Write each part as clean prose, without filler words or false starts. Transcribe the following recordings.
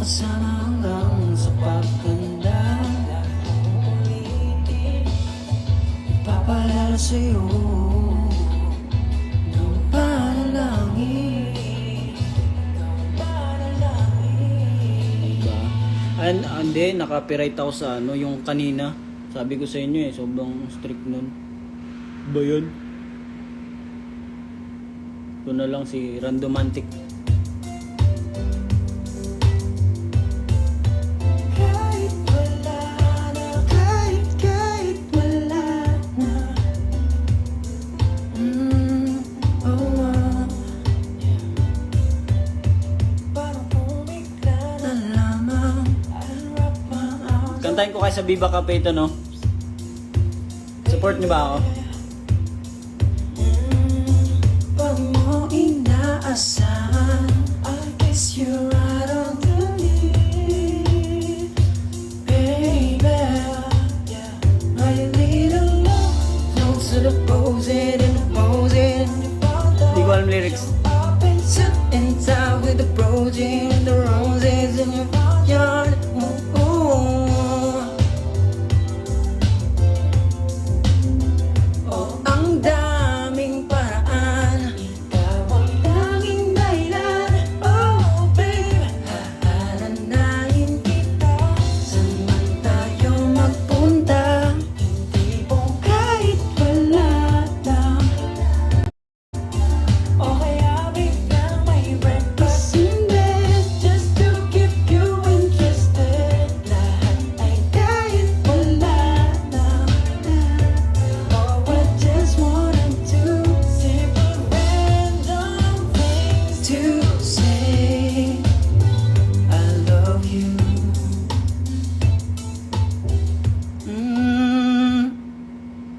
makasama hanggang sa pagtanda. Ipapalala sa'yo ng panalangin. Diba? Hindi, naka-copyright ako sa yung kanina. Sabi ko sa inyo sobrang strict nun. Ba yun? Ito na lang si Randomantic. Kahit wala na, kahit wala na. Yeah. Parang bumigla na lamang. Unwrap my arms. Kantahin ko kayo sa Viva Cafe ito, no? Support niyo ba ako? Pag mo inaasahan, I guess you're right on the lead, baby. My little love knows to the posing and the posing. Hindi ko alam lyrics. Up and sit and time with the project and the roses in your yard. Ang daming paraan, ikaw ang tanging dahilan. Oh babe, hahalanahin kita. Saan man tayo magpunta, hindi po kahit wala lang. O kaya biglang may breakfast in bed, just to keep you interested. Lahat ay kahit wala lang. Oh, I just wanted to simple random things to say. I love you.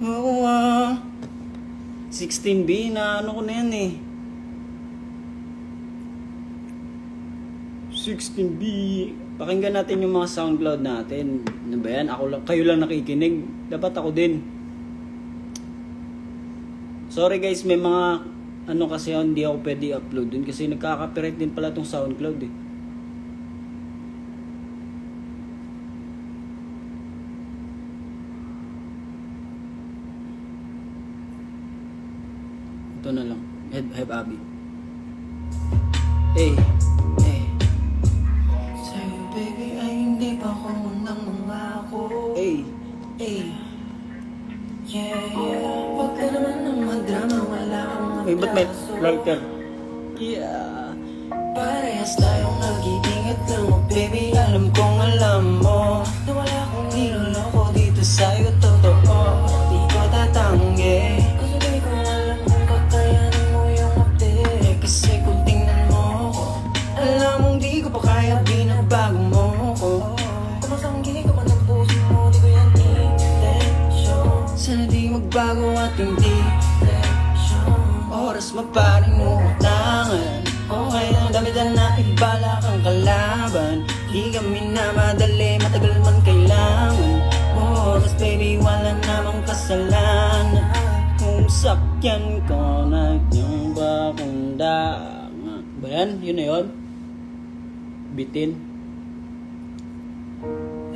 Oo, 16B na ano ko na yan eh. 16B. Pakinggan natin yung mga SoundCloud natin. Ano ba yan? Ako lang, kayo lang nakikinig. Dapat ako din. Sorry guys, may mga ano kasi hindi ako pwede upload dun kasi nagkaka-copyright din pala tong SoundCloud eh. Ito na lang. Have Abby. Hey. Hey. Sa'yo baby ay hindi pa ako unang mangako. Hey. Hey. Yeah, yeah. Huwag ka naman ng madrama, wala akong Hey, ba't may atraso. lighter? Yeah. Parehas tayong nag-iingat lang mo, baby. Alam kong alam mo na wala akong niloloko dito sa'yo, totoo. Di ko tatanggi kasi di ko alam kung kakayanin mo yung update. Kasi kung tingnan mo ko, alam mong di ko pa kaya, binabago mo ko. Kumasanggi ka man ang puso mo, di ko yan intention. Sana di magbago ating direction. Oras maparing mo utangan. Okay lang, dami-dami na ibala kang kalaban. Di kami na madali, matagal man kailangan. Oras baby, wala namang kasalanan. Kung sakyan ko na yung bakundangan. Ba yan? Yun na yun? Bitin?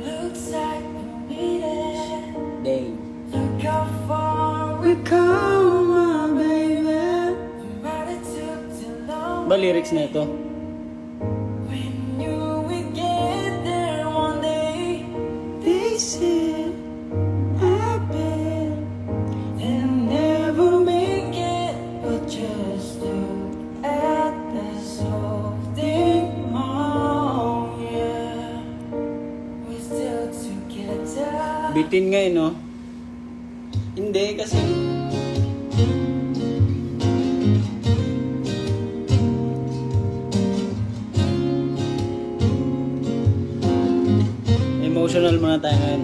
Looks like we made it. Day. Look how far we come, my baby. But it took too long. Ba lyrics na ito? When you will get there one day, they said I bet and never make it, but just look at this whole thing. Oh yeah, we're still together. Bitin nga no? Hindi kasi emotional muna tayo ngayon.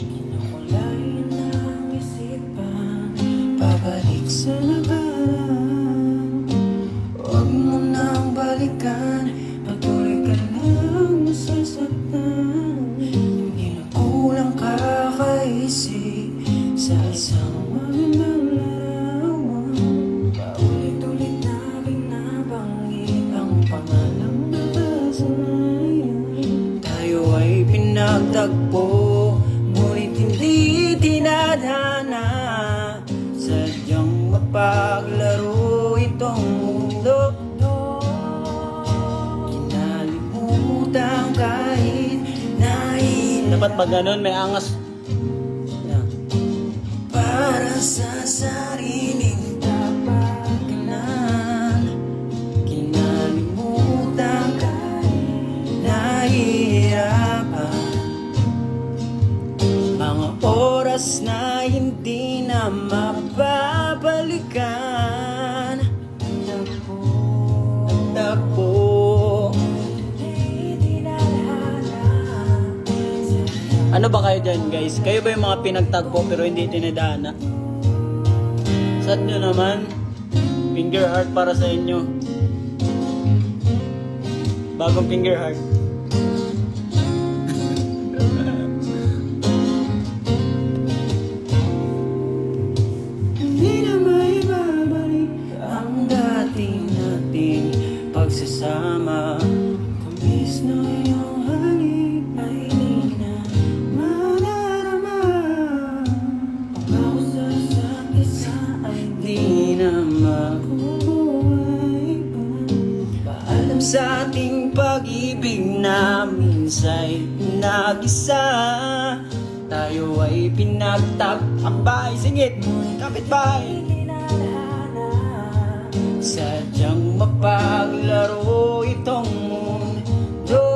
Kinukulayan ng isipan, pabalik sa nakaraan. Huwag mo nang balikan, patuloy ka lang masasaktan. Hindi na kulang kakaisip sa isang magandang larawan. Paulit-ulit na binabanggit ang pangalang nakasanay. tagpo, ngunit hindi tinadhana. Sadyang mapaglaro itong mundo, kinalimutan kahit nahihirap. Dapat pag ganun, may angas. Yeah. Para sa sariling kapakanan, kinalimutan kahit nahihirapan. Mga oras na hindi na mababalikan. Tagpo, Ano ba kayo dyan guys? Kayo ba yung mga pinagtagpo pero hindi tinadhana? Sad nyo naman. Finger heart para sa inyo. Bagong finger heart. hindi na maibabalik ang dating nating pagsasama. Tamis na iyong halik ay di na madarama. Pangako sa isa't isa ay di na mabubuhay pa. Paalam sa ating pag-ibig na minsa'y nag-isa. Tayo ay pinagtagambay. Singit! Kapitbahay! Sadyang mapaglaro itong mundo,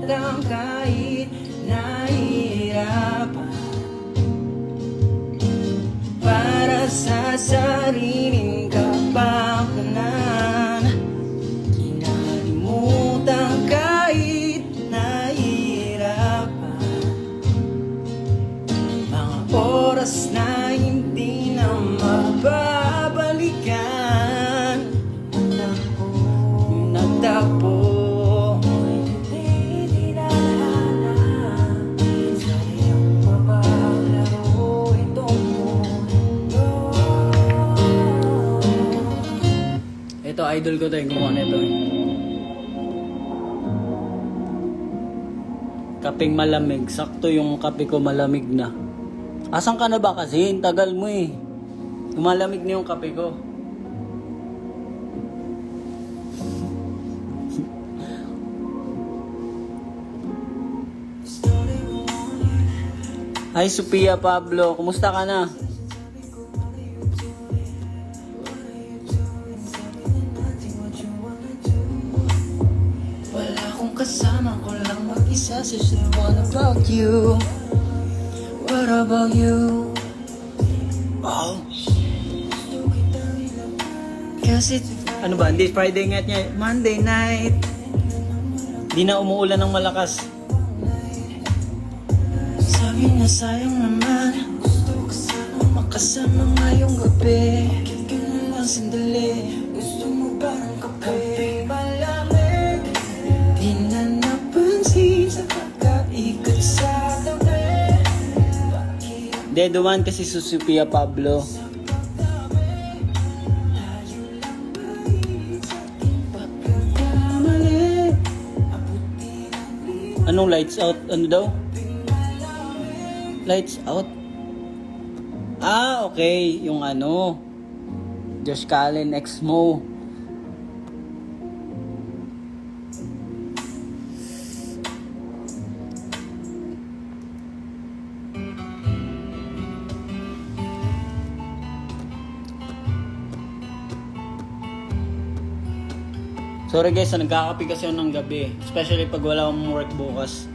lang kahit nahihirapan. Para sa sariling kapakanan, kinalimutan kahit nahihirapan. Mga oras na hindi na mababalikan. Nagtagpo, hindi sayang mapaglaro itong mundo. Ito, idol ko to yung gumawa nito. Kapeng malamig. Sakto yung kape ko malamig na. Asan ka na ba kasi? Tagal mo eh. Lumalamig na yung kape ko. Hi Sophia Pablo, kumusta ka na? Wala akong kasama, ko lang mag-isa. Just what about you? What about you? Oh. Kasi Ano ba? Hindi, Friday night niya. Monday night, Di na umuulan ng malakas. sabi na sayang naman. Gusto ko sana makasama ngayong gabi. Kaya na lang sandali. Gusto mo ba ng kape? Malamig, di na napansin sa pagkaikot sa tabi. Hindi, dumaan kasi si Sophia Pablo. Pagkakamali, Anong lights out? Ano daw? Lights out? Ah, okay. Yung ano. Josh Callen, ex-mo. Sorry guys, nagkakape kasi ako ng gabi. Especially pag wala akong work bukas.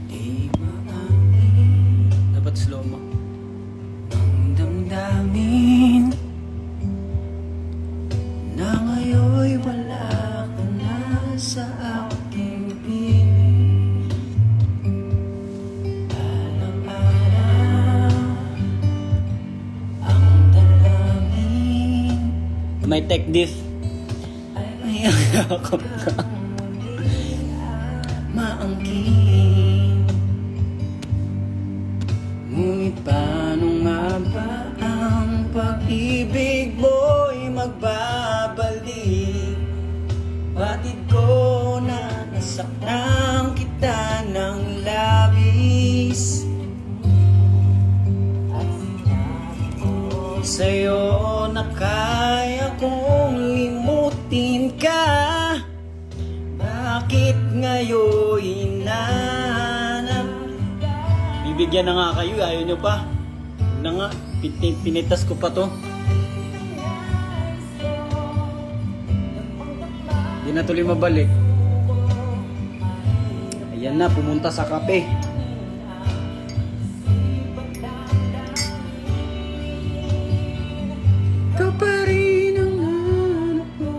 di maamin Dapat slow mo. ang damdamin na ngayon'y wala ka na sa aking piling. Alam-alam ang dalangin May tech diff. ay ako maangkin. Ngunit paano nga ba ang pag-ibig mo? sa'yo na kaya kong limutin ka. Bakit ngayon hinanap? Bibigyan na nga kayo, ayaw nyo pa. Na nga, pinitas ko pa to. Di na tuloy mabalik. Ayan na, pumunta sa kape. Ikaw pa rin ang hanap ko.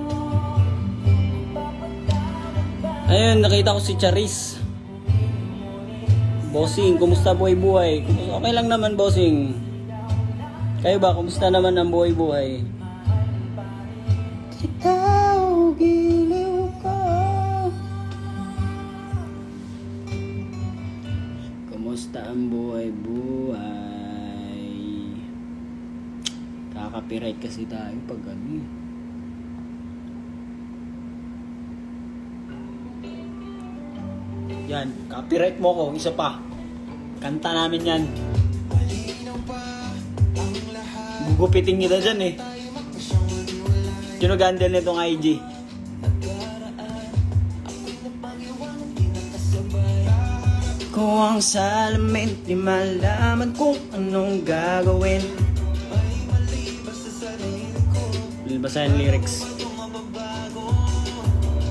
Ayun, nakita ko si Charis. Bossing, kumusta buhay-buhay? Okay lang naman, bossing. Kayo ba, kumusta naman ang buhay-buhay? Ikaw, giliw ko. Kumusta ang buhay-buhay? Kaka-copyright kasi tayo pag ano eh. Yan, copyright mo ko, isa pa. Kanta namin yan. Gugupitin kita dyan eh. Sino gandel nitong IG? Ko ang salamin, di malaman kung anong gagawin. Basahin lyrics.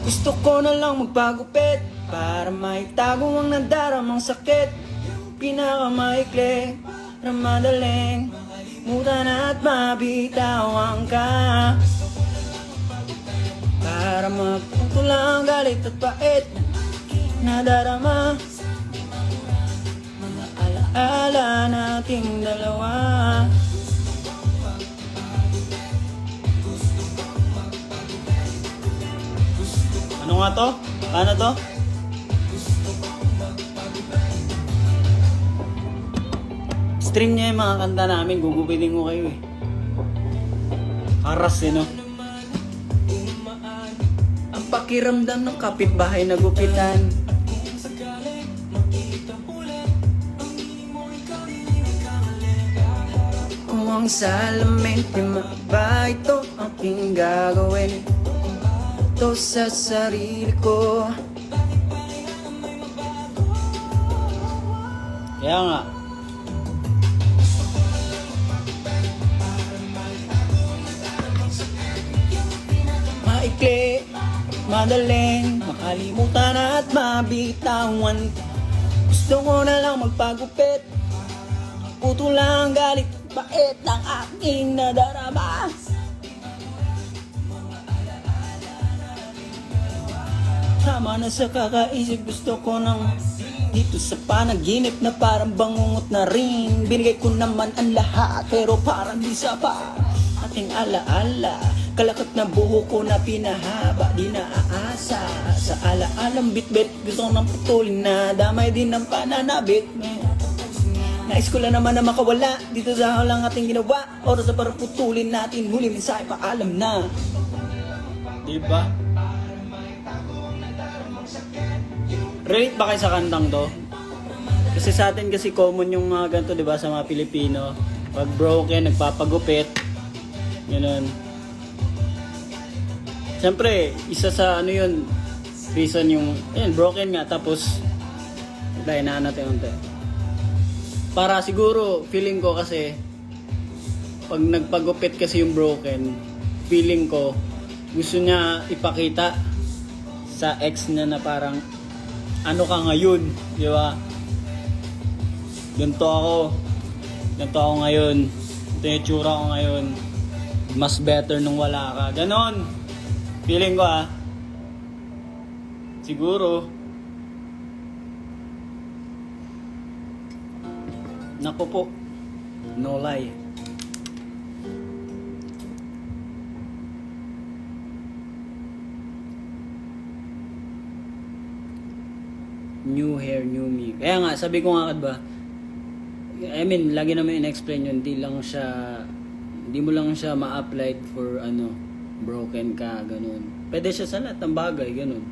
Gusto ko na lang magpagupit para maitago ang nadaramang sakit. Pinakamaikli na madaling mutan at mabitawan ka. Para magpunto lang galit at pait nadarama. Mga alaala nating dalawa. Ano nga to? Paano to? Stream niya yung mga kanta namin, gugupitin ko kayo eh. Haras eh no? Ang pakiramdam ng kapitbahay na gupitan. Kung ang salamin di ba ito aking gagawin. Ito sa sarili ko. Kaya nga. Maikli, madaling makalimutan at mabitawan. Gusto ko na lang magpagupit. Puto lang galit, bait ng aking nadarama. Tama na sa kakaisip, gusto ko ng dito sa panaginip na parang bangungot na rin. Binigay ko naman ang lahat pero parang di sapa. Ating alaala, kalakat na buho ko na pinahaba, di naaasa. Sa alaalang bitbit, gusto ko nang putulin na damay din ng pananabit. Nais ko lang naman na makawala dito sa halang ating ginawa. Oras na para putulin natin, huli mensahe paalam na. Diba? Relate ba kayo sa kantang to? Kasi sa atin kasi common yung mga ganito, diba, sa mga Pilipino. Pag broken, nagpapagupit. Ganun. Siyempre, isa sa ano yun, reason yung, ayun, broken nga, tapos, hinaan natin unti. Para siguro, feeling ko kasi, pag nagpagupit kasi yung broken, feeling ko, gusto niya ipakita sa ex niya na parang, ano ka ngayon, di ba? Ganito ako ngayon, ito yung tsura ko ngayon, mas better nung wala ka, ganon. Feeling ko siguro, naku po, no lie. New hair, new me. Kaya nga, sabi ko nga ba, I mean, lagi naman in-explain yun, hindi mo lang siya ma-apply for broken ka, ganun. Pwede siya sa lahat ng bagay, ganun.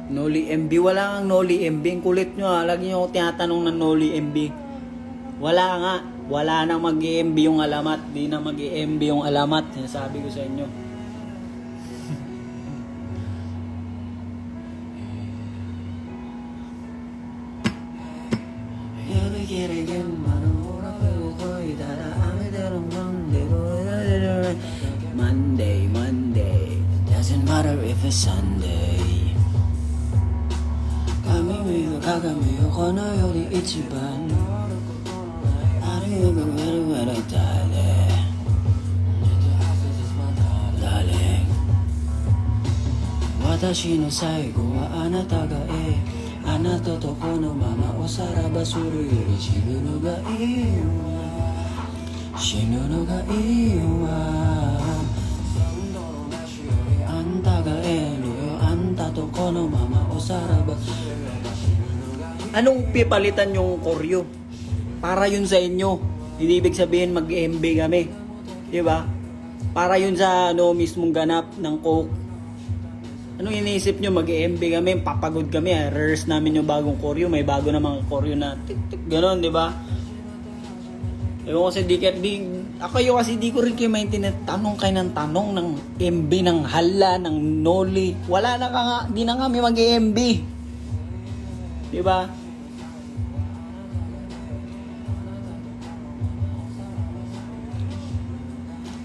Noli MB, wala kang Noli MB. Ang kulit nyo ha. Lagi nyo ako tinatanong ng Noli MB. Wala nga. Wala nang mag-MB yung alamat. Di na mag-MB yung alamat. Sinasabi ko sa inyo. Monday, Monday. Doesn't matter if it's Sunday. 鏡見る鏡をこの世で一番あるよくわるわる誰私の最後はあなたがあなたとこのままおさらばするより死ぬのがいいわ死ぬのがいいわあんたがのよあんたとこのままおさらばAnong pipalitan yung koryo? Para yun sa inyo. Hindi ibig sabihin mag-MB kami. Di ba? Para yun sa mismong ganap ng coke. Anong iniisip nyo? Mag-MB kami, papagod kami. Rehearse namin yung bagong koryo. May bago na mga koryo na tik-tik. Ganon, di ba? Ewan kasi di ko rin kayo maintindihan. Tanong kayo ng tanong ng MB, ng hala, ng noli. Wala na ka nga. Di na kami mag-MB. Di ba?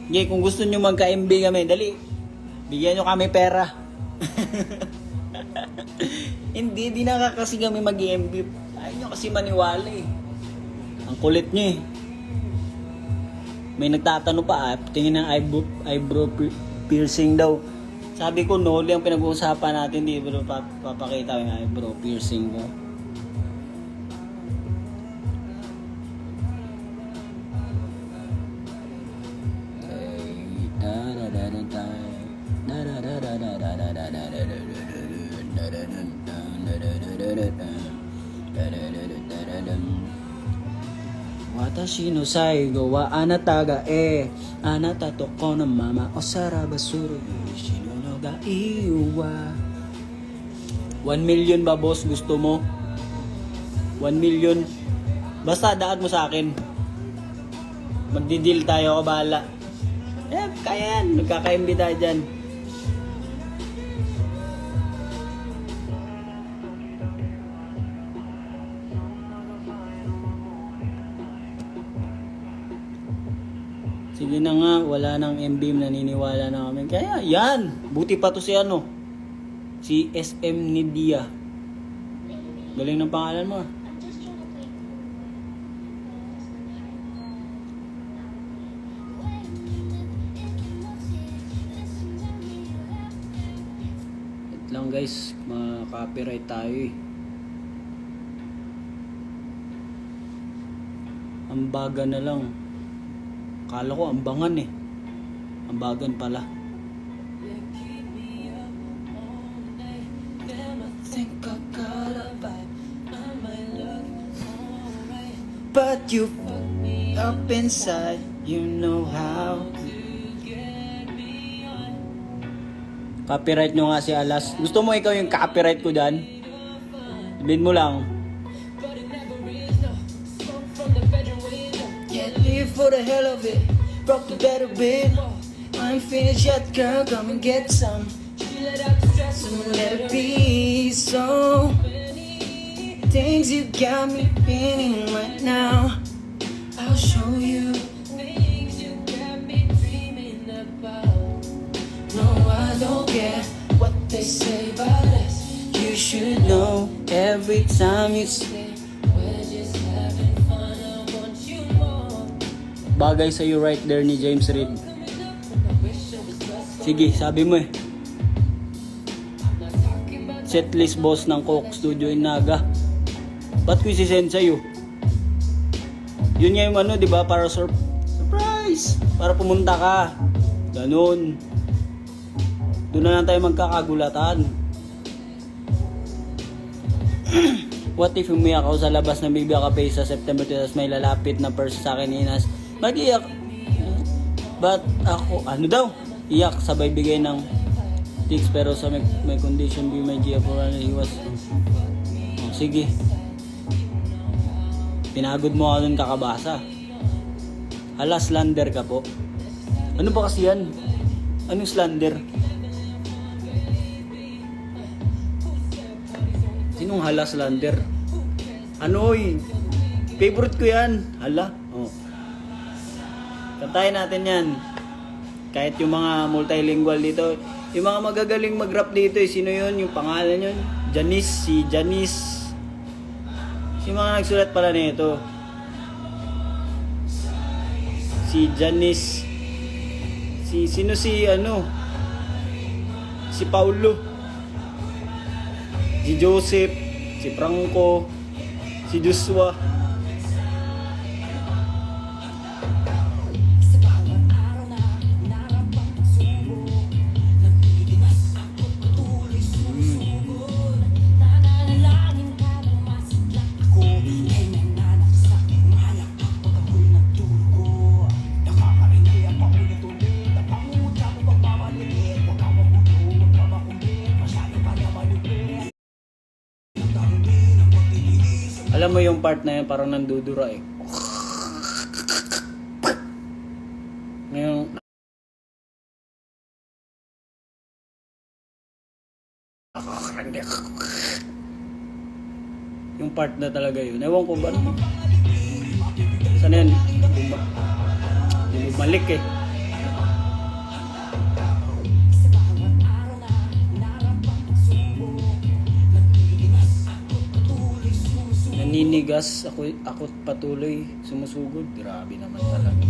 Okay, kung gusto nyo magka-MB kami, dali. Bigyan nyo kami pera. Hindi, di na kasi kami mag-MB. Ayaw nyo kasi maniwala eh. Ang kulit nyo eh. May nagtatanong pa tingin ng eyebrow piercing daw. Sabi ko, Noli ang pinag-uusapan natin, di ba? Papakita ko yung eyebrow piercing ko. Watashi no saigo wa anata ga anata to ko no mama osara basuru shino no ga iwa 1 million ba boss gusto mo? 1 million basta daan mo sa akin magdi-deal tayo, ako bahala. Kaya yan, nagkaka-MB tayo dyan. Sige na nga, wala nang MB, naniniwala na kami. Kaya yan, buti pa to si si SM Nidia. Galing ng pangalan mo. Wait lang guys, ma-copyright tayo eh. Ambagan na lang. Akala ko ambangan eh. Ambagan pala. But you up inside, you know how. Copyright nyo nga si Alas. Gusto mo ikaw yung copyright ko dyan? Sabihin mo lang. Live for the hell of it, broke the bed a bit. I ain't finished yet, girl, come and get some. So let it be. So things you got me feeling right now, I'll show you. Things you got me dreaming about. No, I don't care what they say about us. You should know every time you say we're just having fun. I want you more. Bagay sa'yo right there ni James Reid. Sige, sabi mo eh. Setlist boss ng Coke Studio in Naga. Ba't ko isi-send sa'yo? Yun nga yung di ba? Para surprise! Para pumunta ka. Ganun. Doon na lang tayo magkakagulatan. What if umiyak ako sa labas ng bibigyan ka pay sa September 2, tapos may lalapit na person sa akin inas? Mag-iyak. Ba't ako, daw? Iyak sabay bigay ng chicks pero sa may condition be my GF or iwas. Oh, sige. Pinagod mo ako dun kakabasa. Hala, slander ka po. Ano ba kasi yan? Anong slander? Sinong hala slander? Ano eh? Favorite ko yan. Hala. Oh. Kantayin natin yan. Kahit yung mga multilingual dito. Yung mga magagaling mag-rap dito eh. Sino yun? Yung pangalan yun? Janice. Si Janice. Si mga nagsulat pala nito. Si Janice. Sino si ano? Si Paulo. Si Joseph. Si Franco. Si Joshua. Alam mo yung part na yun, parang nandudura eh. Ngayon, yung part na talaga yun. Ewan ko ba? Saan yan? Bumalik eh. Naninigas ako patuloy sumusugod. Grabe naman talaga.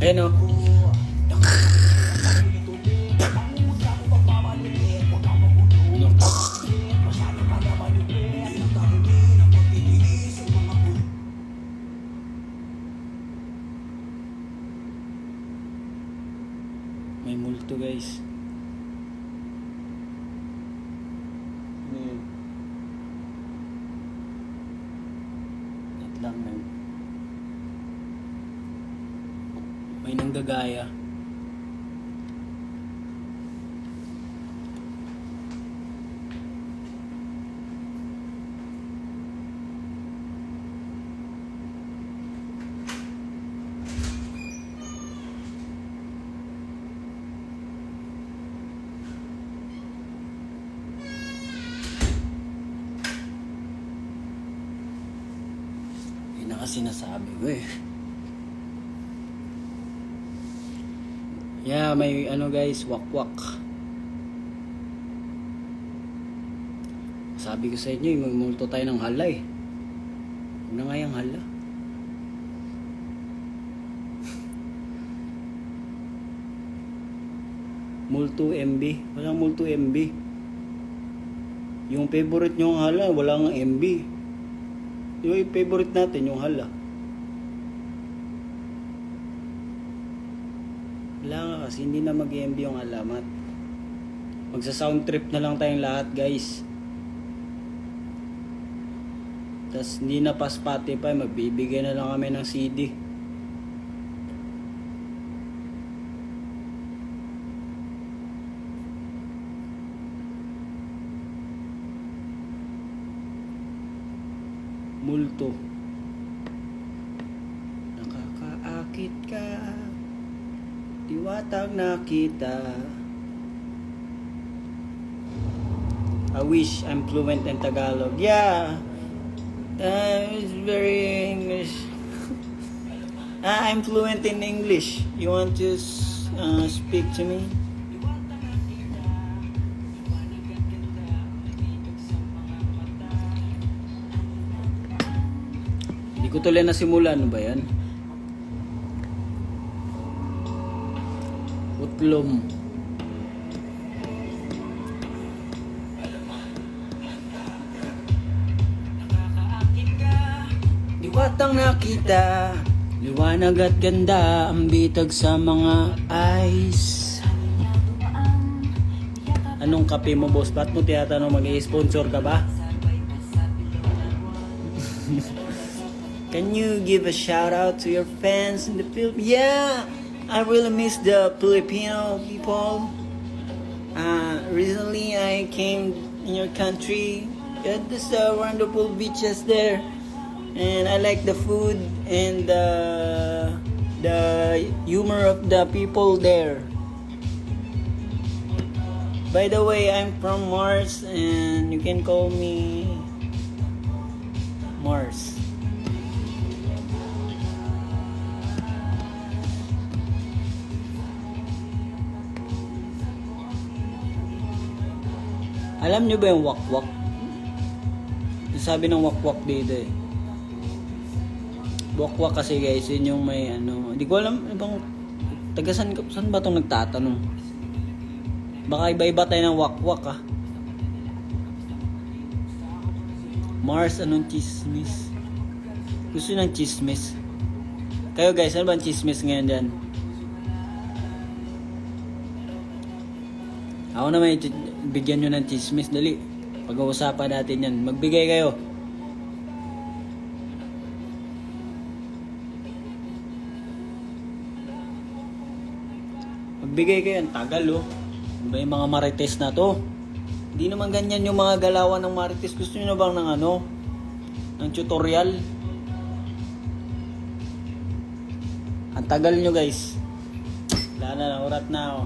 Ayan o. May multo guys. Lang may nanggagaya. Kasi nasabi ko eh. Yeah, may ano guys, wakwak. Sabi ko sa inyo, may multo tayo ng hala eh. Huwag na nga yung hala. Multo MB. Walang multo MB. Yung favorite nyo ng hala, walang MB. Yung favorite natin, yung hala. Wala nga kasi, hindi na mag-MB yung alamat. Magsa-sound trip na lang tayong lahat, guys. Tas hindi na pa Spotify, magbibigay na lang kami ng CD. Multo. Nakakaakit ka, diwatag nakita. I wish I'm fluent in Tagalog. Yeah, it's very English. I'm fluent in English. You want to speak to me? Hindi ko tuloy nasimulan. Ano ba yan? Utlom. Diwatang nakita, liwanag at ganda ang bitag sa mga eyes. Anong kape mo, boss? Ba't mo tinatanong mag-i-sponsor ka ba? Can you give a shout out to your fans in the Philippines? Yeah, I really miss the Filipino people. Recently I came in your country. Yeah, there's wonderful beaches there, and I like the food and the humor of the people there. By the way, I'm from Mars, and you can call me Mars. Alam niyo ba yung wakwak? Yung sabi ng wakwak dito eh. Wakwak kasi guys, yun yung may ano. Hindi ko alam, ibang taga saan ba itong nagtatanong? Baka iba-iba tayo ng wakwak ah. Mars, anong chismis? Gusto ng chismis? Kayo guys, ano ba ang chismis ngayon dyan? Ako naman, bigyan nyo ng chismis. Dali, pag-uusapan natin yan. Magbigay kayo. Magbigay kayo. Ang tagal oh. Ba yung mga marites na to? Hindi naman ganyan yung mga galawan ng marites. Gusto nyo na bang ng ano? Ng tutorial? Ang tagal nyo guys. Wala na, urat na ako.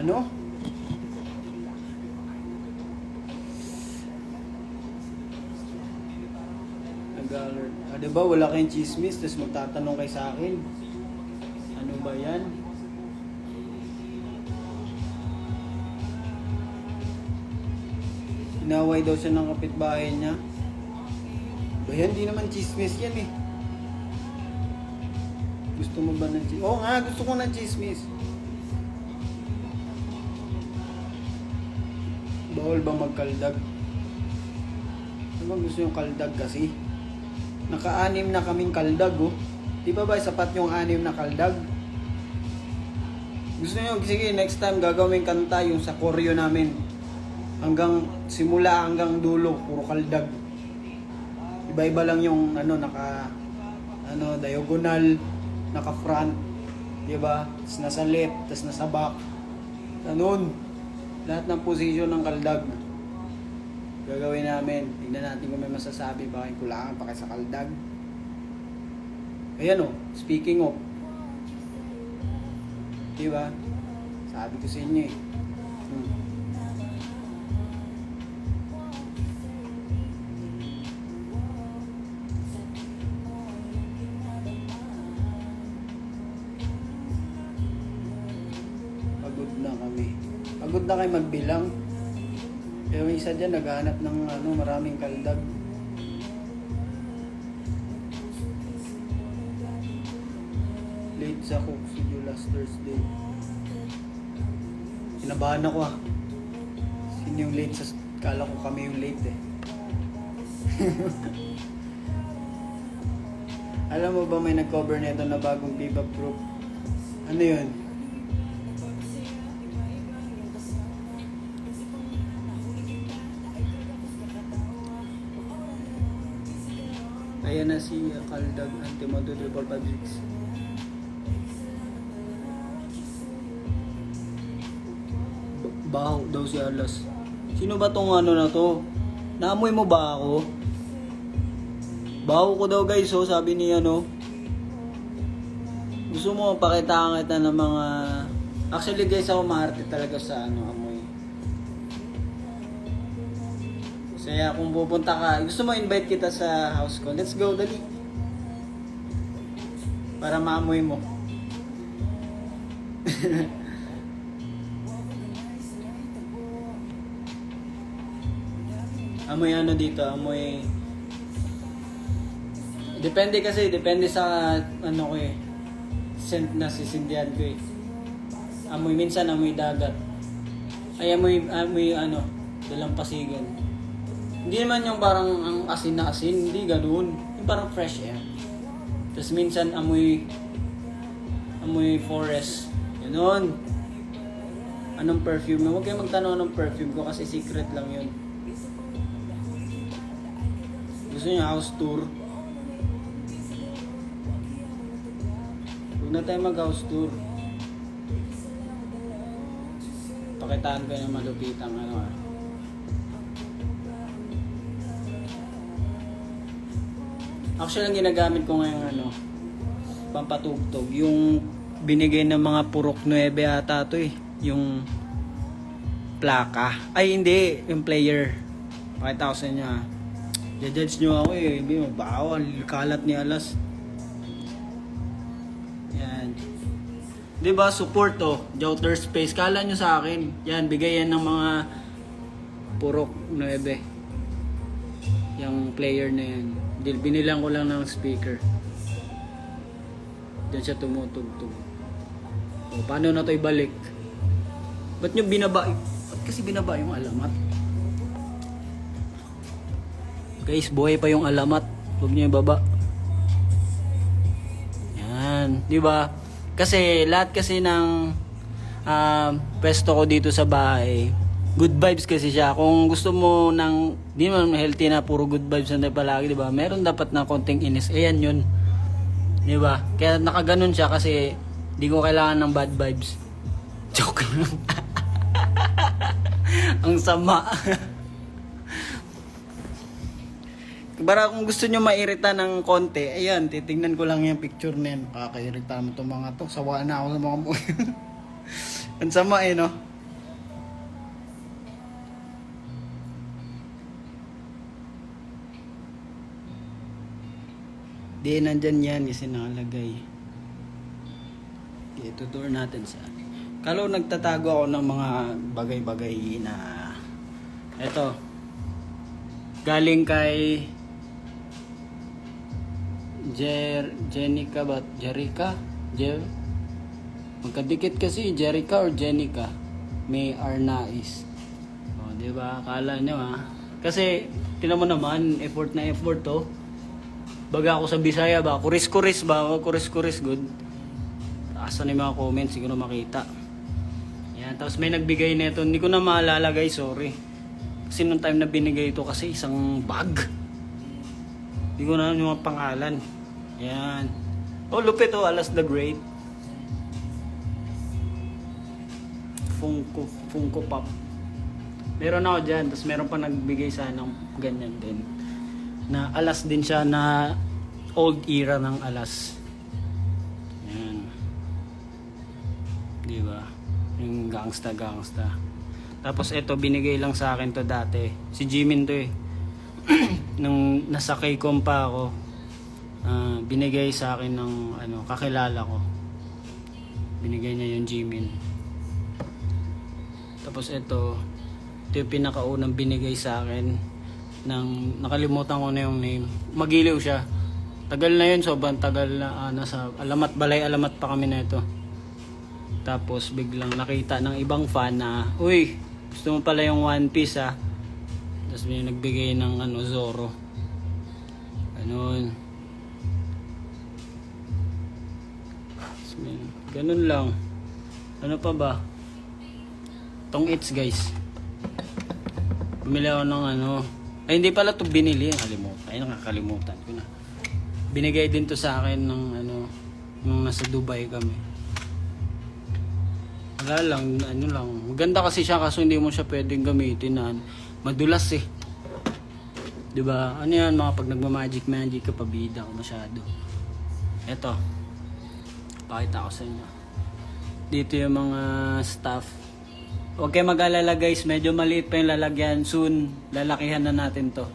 Ano? Nag-alert. Diba wala kayong chismis, tapos magtatanong kayo sa akin. Ano ba yan? Inaway daw siya ng kapitbahay niya. Ba yan, di naman chismis yan eh. Gusto mo ba ng chismis? Oo nga, gusto ko ng chismis. Bawal ba magkaldag? Ano ba gusto yung kaldag kasi? Naka-anim na kaming kaldag oh. Di ba sapat yung 6 na kaldag? Gusto nyo, sige next time gagawin kanta yung sa koryo namin. Hanggang simula hanggang dulo, puro kaldag. Iba-iba lang yung diagonal, naka front. Di ba? Tapos nasa left, tapos nasa back. Ganun. Lahat ng posisyon ng kaldag gagawin namin. Tignan natin kung may masasabi ba yung kulangan pa sa kaldag. Ayan o, speaking of, diba? Sabi ko sa inyo eh. Pagod na kami. Pagod na kayo magbilang. Yung isa dyan naghahanap ng maraming kaldag. Late sa cook video last Thursday. Kinabahan ako ah. Sino yung late sa... Kala ko kami yung late eh. Alam mo ba may nag-cover nito na bagong bebop group? Ano yun? Ayan na si Kaldag Antimodo 456. Baho daw si Alas. Sino ba tong na to? Naamoy mo ba ako? Baho ko daw guys oh, sabi ni Gusto mo pakitaan kita ng mga... Actually guys ako maharte talaga sa amoy. Kaya kung pupunta ka, gusto mo invite kita sa house ko, let's go, dali. Para maamoy mo. Amoy dito, amoy... Depende sa ko eh. Scent na sisindihan ko eh. Amoy, minsan amoy dagat. Ay amoy dalampasigan. Hindi naman yung parang ang asin na asin, hindi ganun. Yung parang fresh air. Tapos minsan amoy forest. Ganun. Anong perfume mo? Huwag kayo magtanong anong perfume ko kasi secret lang yun. Gusto niyo house tour? Huwag na tayo mag-house tour. Pakitaan ko yung malupitang ano ah. Actually, ang ginagamit ko ngayon ano, pampatugtog, yung binigay ng mga Purok 9 ata to eh. Yung plaka. Ay hindi, yung player. Pakita ko sa inyo ha. Judge nyo ako eh. Bawal, kalat ni Alas. Yan. Diba, support to. Jouter Space. Kala nyo sa akin. Yan, bigay yan ng mga Purok 9. Yung player na yan. Binilang ko lang ng speaker. Diyan siya tumutugtog. O, paano na to ibalik? Ba't nyo binaba? Ba't kasi binaba yung alamat? Guys, buhay pa yung alamat. Huwag nyo ibaba. Yan. Diba? Kasi lahat kasi ng pwesto ko dito sa bahay, good vibes kasi siya. Kung gusto mo ng di naman healthy na puro good vibes na palagi, di ba? Meron dapat na konting inis. Ayan yun. Di ba? Kaya nakaganon siya kasi di ko kailangan ng bad vibes. Joke lang. Ang sama. Para kung gusto nyo mairita ng konti, ayan, titingnan ko lang yung picture na yan. Kakairita mo itong mga to. Sawa na ako sa mga buhay. Ang sama eh, no? Di, nandyan yan kasi nakalagay. Okay, tutur natin sa... Kalau nagtatago ako ng mga bagay-bagay na... Eto. Galing kay... Jenica ba? Jerica? Magkadikit kasi, Jerica or Jenica. May Arnaiz. O, diba? Akala nyo ha. Kasi, tinan mo naman, effort na effort to. Baga ako sa Bisaya ba? Kuris-kuris ba? Kuris-kuris, good. Asan yung mga comments? Siguro makita. Yan. Tapos may nagbigay nito. Hindi ko na maalala guys, sorry. Kasi nung time na binigay ito kasi isang bag. Hindi ko na alam yung mga pangalan. Yan. Oh, lupit oh. Alas the Great. Funko Pop. Meron ako dyan. Tapos meron pa nagbigay sana ng ganyan din. Na Alas din siya na old era ng Alas. Yan. Di ba? Yung gangsta. Tapos ito binigay lang sa akin to dati. Si Jimin to eh. Nung nasa Kcom pa ako, binigay sa akin ng ano, kakilala ko. Binigay niya yung Jimin. Tapos ito yung pinakaunang binigay sa akin ng nakalimutan ko na yung name. Magiliw siya. Tagal na yun, sobrang tagal na nasa Alamat pa kami na ito. Tapos biglang nakita ng ibang fan na, uy, gusto mo pala yung One Piece ha. Tapos may nagbigay ng ano, Zoro. Ganun lang. Ano pa ba? Tong It's guys. Bumili ako ng ano. Ay hindi pala ito binili. Nakakalimutan ko na. Binigay din to sa akin ng ano, nung nasa Dubai kami. Wala lang, ano lang. Maganda kasi siya kaso hindi mo siya pwedeng gamitin na madulas eh. 'Di ba? Ano 'yan, mga pag nagma-magic ka pabida ko masyado. Eto. Pakita ko sa inyo. Dito yung mga stuff. Huwag kayo mag-alala guys, medyo maliit pa yung lalagyan. Soon, lalakihan na natin to.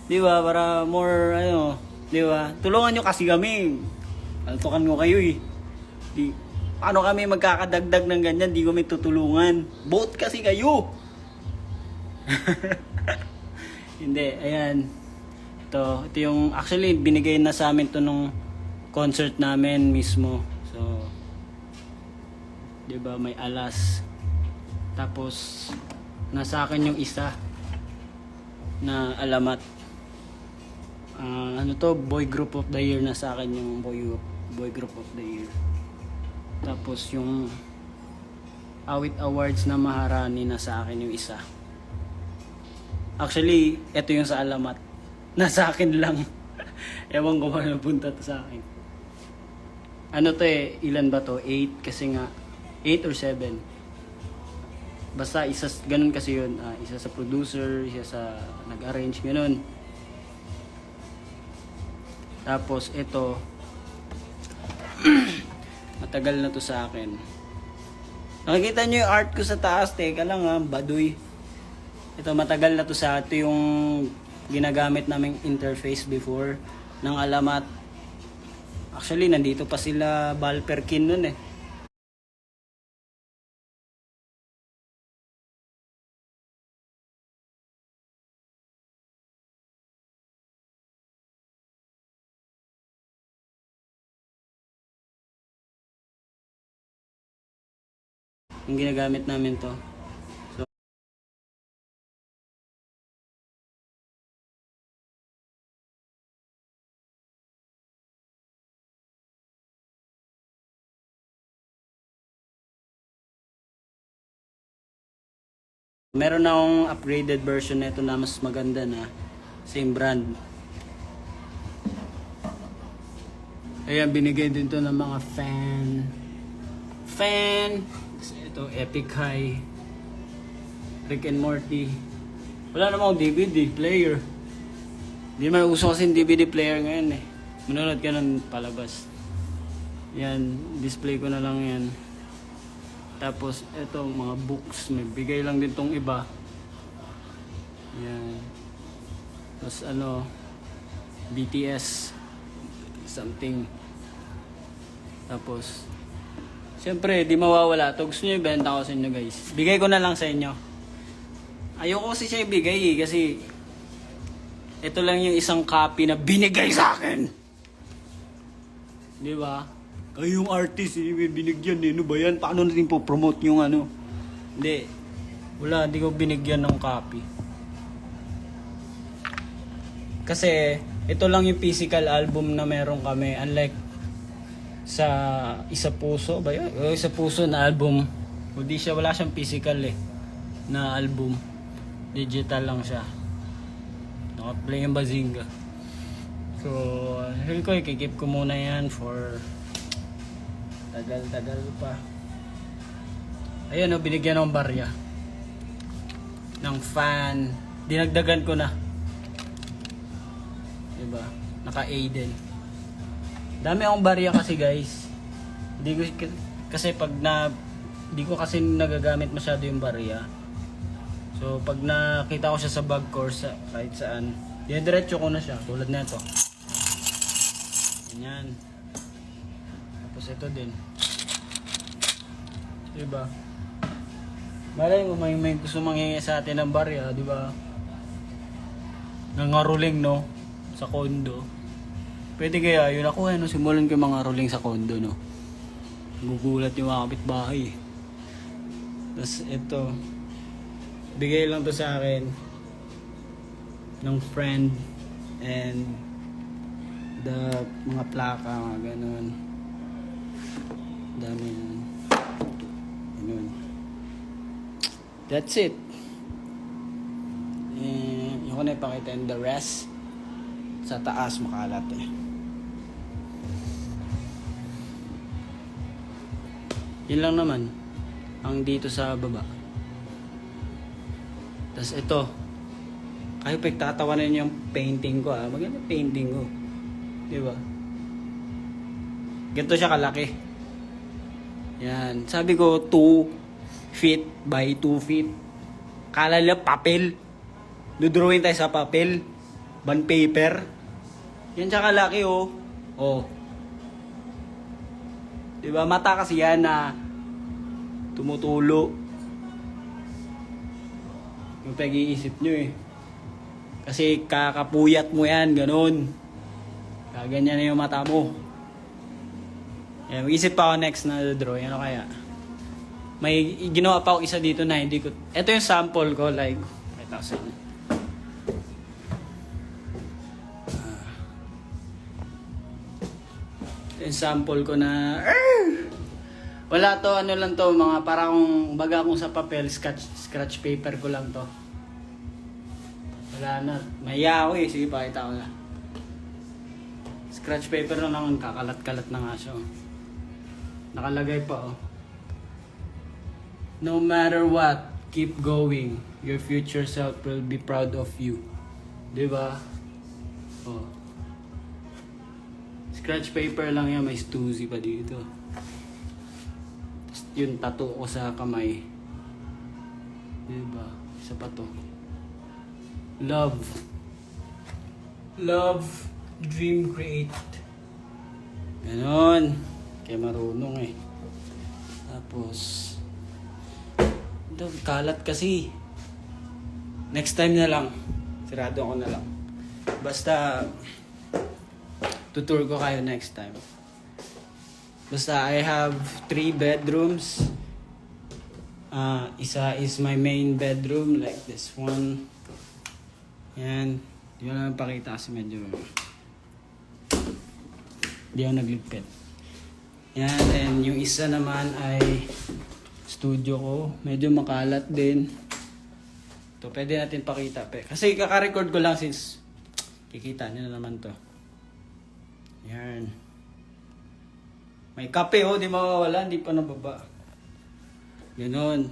Di ba? Para more, ano, di ba? Tulungan nyo kasi kami. Altukan ko kayo eh. Paano kami magkakadagdag ng ganyan? Di kami tutulungan. Both kasi kayo. Hindi, ayan. Ito yung, actually, binigay na sa amin to nung concert namin mismo. So, di ba, may Alas. Tapos, nasa akin yung isa. na alamat. Ano to, boy group of the year na sa akin yung boy group of the year. Tapos yung Awit Awards na Maharani na sa akin yung isa. Actually, ito yung sa alamat. Nasa akin lang. Ewan ko ba napunta to sa akin. Ano to ilan ba to? 8 kasi nga. 8 or 7. Basta isa, ganun kasi yun. Isa sa producer, isa sa nag-arrange, ganun. Tapos ito, matagal na to sa akin. Nakikita nyo yung art ko sa taas, teka lang baduy. Ito matagal na to ito yung ginagamit naming interface before ng alamat. Actually, nandito pa sila Val Perkin nun eh. Yung ginagamit namin to. So, meron na akong upgraded version nito na mas maganda na. Same brand. Ayan, binigay din to ng mga fan. Ito, Epic High. Rick and Morty. Wala namang DVD player. Hindi man uso kasi DVD player ngayon eh. Manonood ka ng palabas. Yan, display ko na lang yan. Tapos, ito, mga books. May bigay lang din tong iba. Yan. Tapos BTS. Something. Tapos, siyempre, di mawawala to. Gusto nyo ibenta ko sa inyo guys. Bigay ko na lang sa inyo. Ayoko kasi siya ibigay kasi ito lang yung isang copy na binigay sa akin. Di ba? Kayong artist, may binigyan eh. Ano ba yan? Paano natin po promote yung ano? Hindi. Wala, hindi ko binigyan ng copy. Kasi, ito lang yung physical album na meron kami. Unlike sa Isa Puso ba yun? Isa Puso na album. Hindi siya, wala siyang physical na album. Digital lang siya. Naka-play yung Bazinga. So, feel ko ikikip ko muna yan for tagal pa. Ayan binigyan ng barya. Ng fan. Dinagdagan ko na. Diba? Naka-Aiden. Dami akong barya kasi guys. Kasi di ko kasi nagagamit masyado yung barya. So pag nakita ko siya sa bag or kahit saan, diretso ko na siya tulad na ito. Ganyan. Tapos ito din. Diba? Malay mo may gusto manghingi sa atin ng barya, diba? Nangaruling no sa kondo. Pwede kaya yun ako simulan ko yung mga rolling sa condo no. Gugulat yung mga kapitbahay. Tapos ito, bigay lang to sa akin ng friend and the mga plaka, mga ganun. Dami yan. Ganun. That's it. Yung ko na ipakita and the rest sa taas makalat Yun lang naman ang dito sa baba. Tapos ito, kayo pagtatawanan yung painting ko maganda painting ko, diba? Ganito siya kalaki. Yan, sabi ko 2 feet by 2 feet. Kala nila papel, dudrawing tayo sa papel, bond paper. Yan siya kalaki diba, mata kasi yan na tumutulo. Yung pag-iisip nyo kasi kakapuyat mo yan, ganun. Kaganyan na yung mata mo. Mag-isip pa ako next na drawing. Ano kaya? May ginawa pa ako isa dito na hindi ko. Ito yung sample ko, like, ito sa inyo. Yung sample ko na... Wala to, ano lang to, mga para kung baga kung sa papel, scratch paper ko lang to. Wala na. Mahiya ako eh. Sige, pakita ko na. Scratch paper lang naman, kakalat-kalat na nga siya. Oh. Nakalagay pa oh. No matter what, keep going. Your future self will be proud of you. Diba? Oh. Scratch paper lang yan, may Stussy pa dito. Tapos yung tattoo ko sa kamay. Diba? Isa pa to. Love. Love, dream, create. Ganon. Kaya marunong eh. Tapos, ito, kalat kasi. Next time na lang. Sirado ako na lang. Basta, tutour ko kayo next time. Basta, I have 3 bedrooms. Isa is my main bedroom, like this one. Yan. Di ko lang pakita kasi medyo di ako nagligpit. Yan. And yung isa naman ay studio ko. Medyo makalat din. Ito, pwede natin pakita. Kasi kaka-record ko lang since kikita nyo na naman to. Yan. May kape oh. Di mawawala. Hindi pa nababa. Ganon.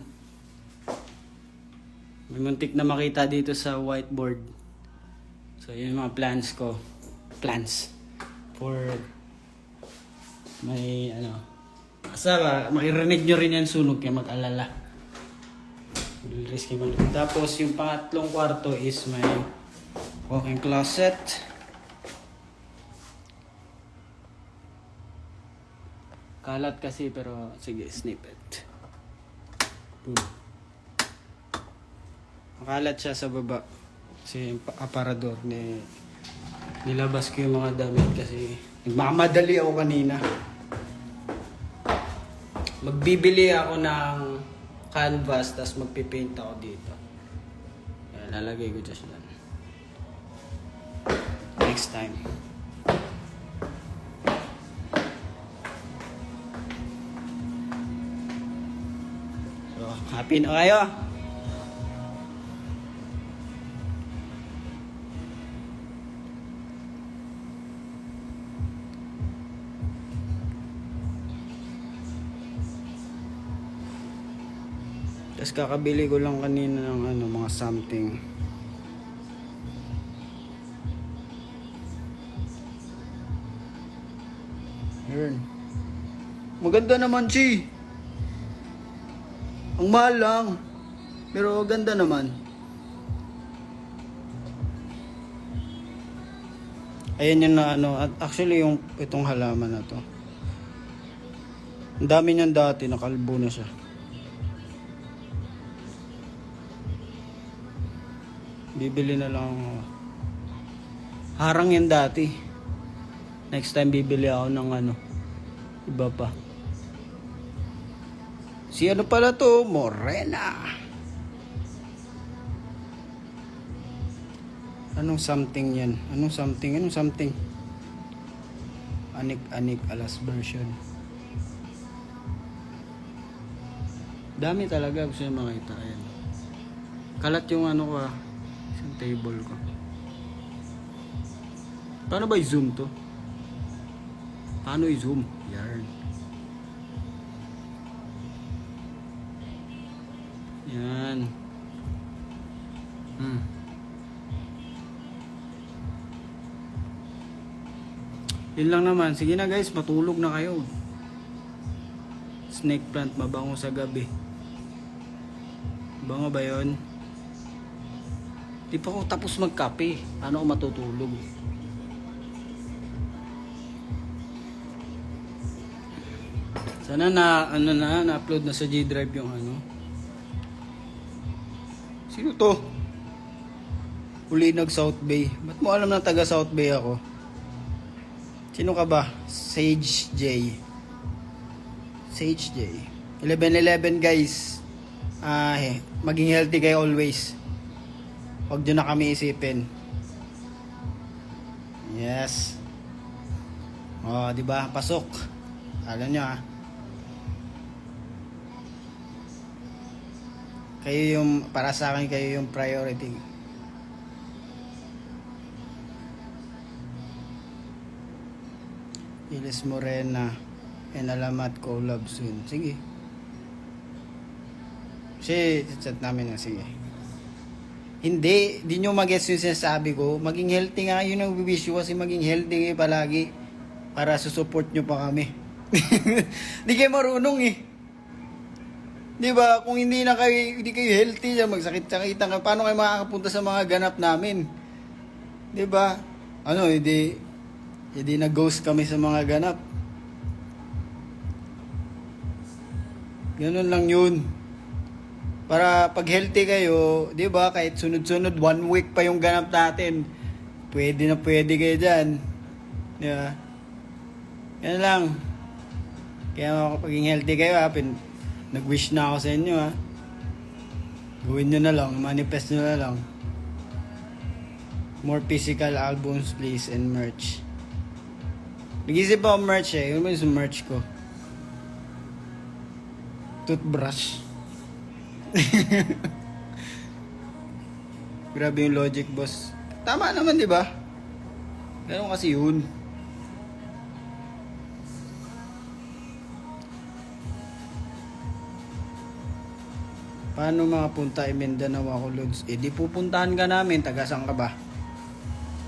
May muntik na makita dito sa whiteboard. So, yun yung mga plans ko. Plans. For may ano. Asa makirinig nyo rin yan sunog kaya mag-alala. Risky man. Tapos yung pangatlong kwarto is may walk-in closet. Kalat kasi pero sige, snippet. Boom. Makalat siya sa baba. Kasi yung aparador nilabas ko yung mga damit kasi nagmamadali ako kanina. Magbibili ako ng canvas tapos magpipaint ako dito. Ayan, lalagay ko just yan. Next time. So, happy na kayo? Tapos kakabili ko lang kanina ng ano, mga something. Yun. Maganda naman, Chi. Ang mahal lang. Pero ganda naman. Ayan yung na ano. At actually yung itong halaman na to. Ang dami niyan dati. Nakalbo na siya. Bibili na lang ako. Harang yan dati. Next time bibili ako ng ano. Iba pa. Si ano pala to? Morena. Anong something yan? Anong something? Anong something? Anik-anik alas version. Dami talaga. Gusto nyo makita. Ayan. Kalat yung ano ko ah. Isang table ko. Paano ba i-zoom to? Paano i-zoom? Yan. Yan. Yun lang naman. Sige na guys, matulog na kayo. Snake plant, mabango sa gabi. Bango ba yun? Di pa ako tapos magkape. Paano ako matutulog? Sana na-upload na sa G Drive yung ano. Sino to? Ulinag South Bay. Ba't mo alam na taga South Bay ako? Sino ka ba? Sage J. Sage J. 11-11 guys. Maging healthy kayo always. Huwag nyo na kami isipin. Yes. Oh, di ba? Pasok. Alam nyo ah. Kayo yung, para sa akin, kayo yung priority. Ilis Morena and Alamat collab soon. Sige. Kasi, chat namin na. Sige. Hindi nyo mag-gets yung sinasabi ko. Maging healthy nga, yun ang wish ko kasi maging healthy kayo palagi para susupport nyo pa kami. Di kayo marunong eh. Di ba? Kung hindi kayo healthy, magsakit-sakitan ka, paano kayo makakapunta sa mga ganap namin? Di ba? Ano, hindi na-ghost kami sa mga ganap. Ganun lang yun. Para pag healthy kayo, di ba, kahit sunod-sunod, 1 week pa yung ganap natin, pwede kayo dyan. Di ba? Yan lang. Kaya paging healthy kayo, nag-wish na ako sa inyo, ha. Gawin nyo na lang, manifest nyo na lang. More physical albums, please, and merch. Nag-isip ako merch eh. Yun mo yung merch ko. Toothbrush. Grabe yung logic, boss. Tama naman, di ba? Ganun kasi yun. Paano makapunta Mindanao ako, Lods? Eh, di pupuntahan ka namin. Taga-saan ka ba?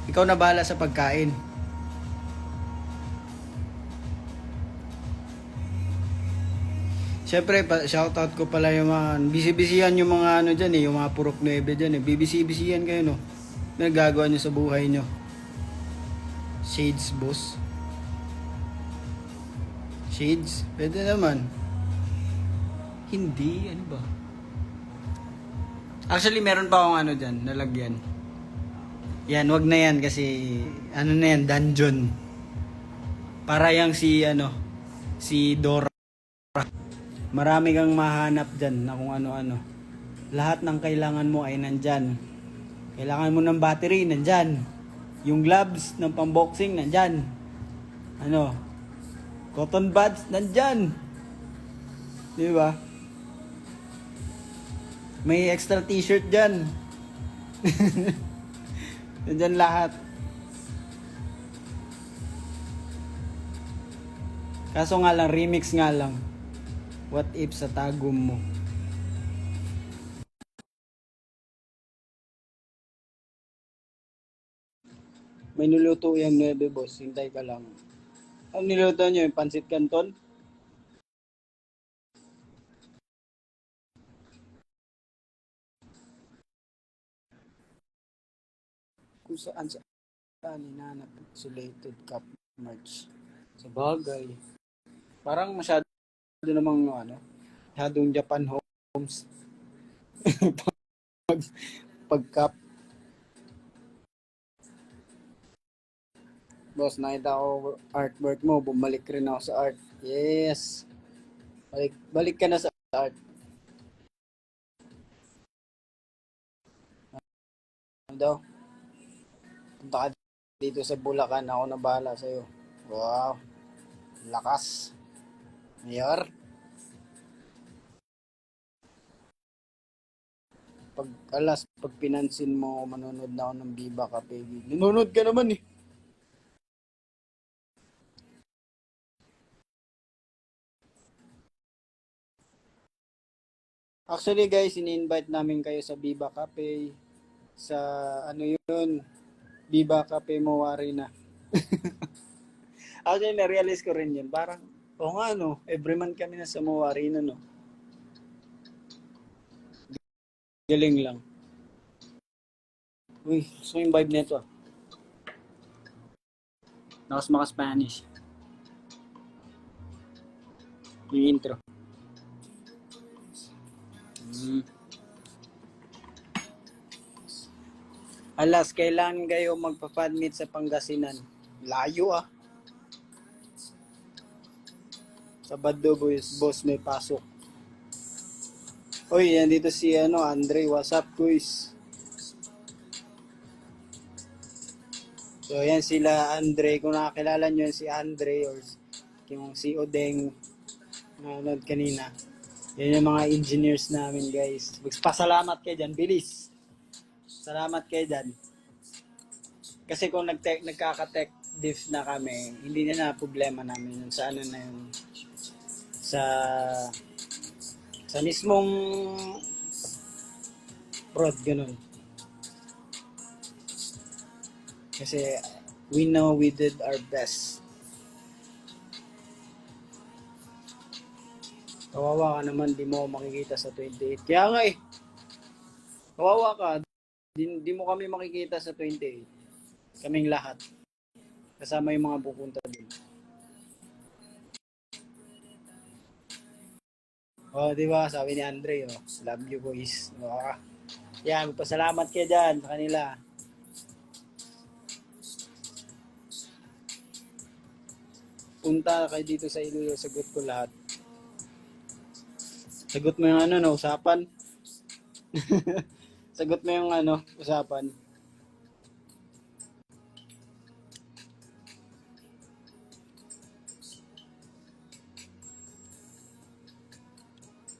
Ikaw na bahala sa pagkain. Siyempre, shoutout ko pala yung mga, busy-busyhan yung mga ano dyan eh, yung mga purok 9 dyan eh. Bibisi-bisihan kayo, no? Nagagawa nyo sa buhay nyo. Shades, boss. Shades? Pwede naman. Hindi, ano ba? Actually, meron pa akong ano dyan, nalagyan. Yan, wag na yan kasi, ano na yan, dungeon. Para yung si Dora. Marami kang mahanap dyan na kung ano-ano. Lahat ng kailangan mo ay nandyan. Kailangan mo ng battery, nandyan. Yung gloves ng pamboxing, nandyan. Cotton buds, nandyan. Di ba? May extra t-shirt dyan. Nandyan lahat. Kaso nga lang, remix nga lang. What if sa tagum mo? May niluto yung 9, boss. Hintay ka lang. Ano niluto nyo? Yung pansit canton? Kung saan hinanap insulated cup merch. Sa bagay. Parang masyado namang masyadong Japan homes. Pag-cup. Boss, nakita ko artwork mo. Bumalik rin ako sa art. Yes. Balik ka na sa art. Ano daw? Punta ka dito sa Bulacan. Ako na bahala sa'yo. Wow. Lakas. Mayor. Pag pinansin mo, manonood na ako ng Viva Cafe. Nanonood ka naman eh. Actually guys, ini-invite namin kayo sa Viva Cafe. Sa Viva Cafe Mowari na. Actually, na-realize ko rin yun. Parang, every month kami na sa Mowari na, no? Galing lang. Uy, gusto yung vibe nito, ah. Nakas maka-Spanish. Yung intro. Alas, kailan kayo magpa-fan-meet sa Pangasinan? Layo, ah. Sabado, boss, may pasok. Uy, yan dito si Andre. What's up, guys? So, yan sila Andre. Kung nakakilala nyo si Andre or yung si Odeng na nanood kanina. Yan yung mga engineers namin, guys. Magpasalamat kayo dyan. Bilis. Salamat kayo dyan. Kasi kung nagkaka-tech diff na kami, hindi na problema namin yun. Sa ano na yun. Sa mismong prod, ganun. Kasi we know we did our best. Kawawa ka naman, di mo makikita sa 28. Kaya nga eh, kawawa ka, di mo kami makikita sa 28. Kaming lahat. Kasama yung mga pupunta din. Oh, di ba? Sabi ni Andre, oh, love you boys. Oh, yan, magpasalamat kayo dyan sa kanila. Punta kayo dito sa Iloilo, sagot ko lahat. Sagot mo yung ano, no, usapan. Sagot mo yung ano, usapan.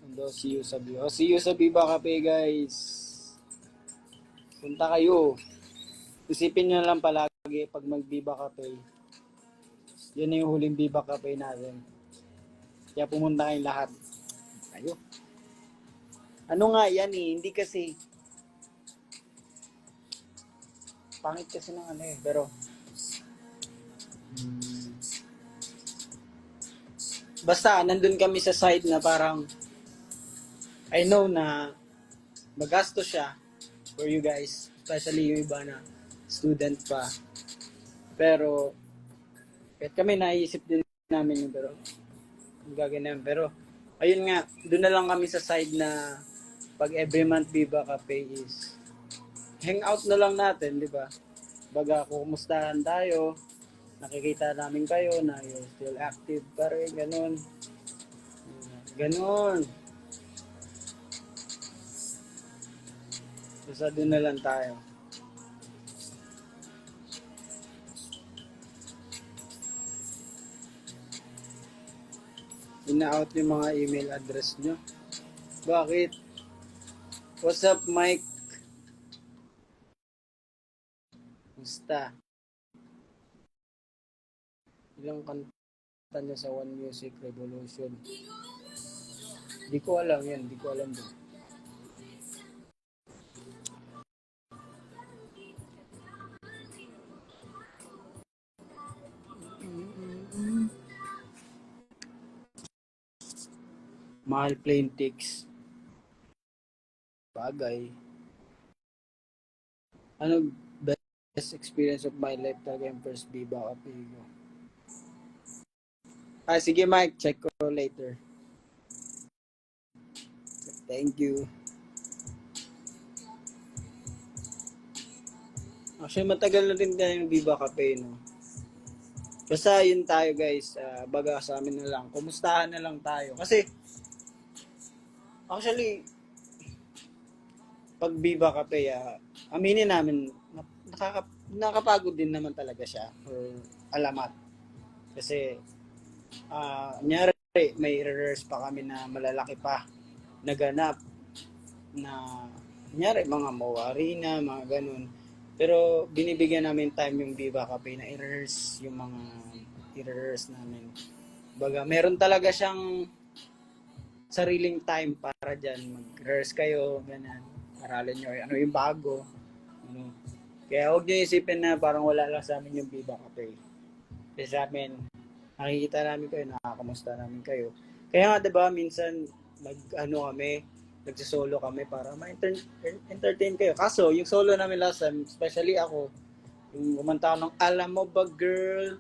Ando, see you sa Viva. Oh, see you sa Viva Cafe, guys. Punta kayo. Isipin nyo lang palagi pag mag-Viva Cafe. Yan na yung huling Viva Cafe natin. Kaya pumunta kayong lahat. Kayo. Ano nga yan eh, hindi kasi pangit kasi ng ano eh, pero basta nandun kami sa side na parang I know na magastos siya for you guys, especially yung iba na student pa. Pero kahit kami naisip din namin yun, pero gagawin. Pero ayun nga, doon na lang kami sa side na pag every month Viva Cafe is hangout na lang natin, di ba? Baga, kumustahan tayo, nakikita namin kayo na you're still active pa rin, ganun. Ganun. Basta doon na lang tayo. Ina-out yung mga email address nyo. Bakit? What's up, Mike? Musta? Ilang kanta niya sa One Music Revolution? Di ko alam yan. Di ko alam din. Mahal plane tics. Bagay. Ano best experience of my life talaga yung first Viva Cafe ko? Ah, sige Mike, check ko later. Thank you. Actually, matagal na din tayo yung Viva Cafe, no? Basta yun tayo guys, baga sa amin na lang. Kumustahan na lang tayo. Kasi, actually, pag Viva Cafe, aminin namin, nakakapagod din naman talaga siya. Or alamat. Kasi, nyari, may rehearse pa kami na malalaki pa naganap na nyari, mga mawari na, mga ganun. Pero binibigyan namin time yung Viva Cafe na i-rehearse yung mga i-rehearse namin. Baga, meron talaga siyang sariling time para dyan. Mag-rehearse kayo, ganyan. Aralin nyo ano yung bago. Ano. Kaya huwag nyo isipin na parang wala lang sa amin yung Viva Cafe. Kasi sa amin, nakikita namin kayo, nakakamusta namin kayo. Kaya nga diba, minsan mag-ano kami, nagsisolo kami para ma-entertain kayo. Kaso, yung solo namin last time, especially ako, yung kumanta ng Alam Mo Ba Girl,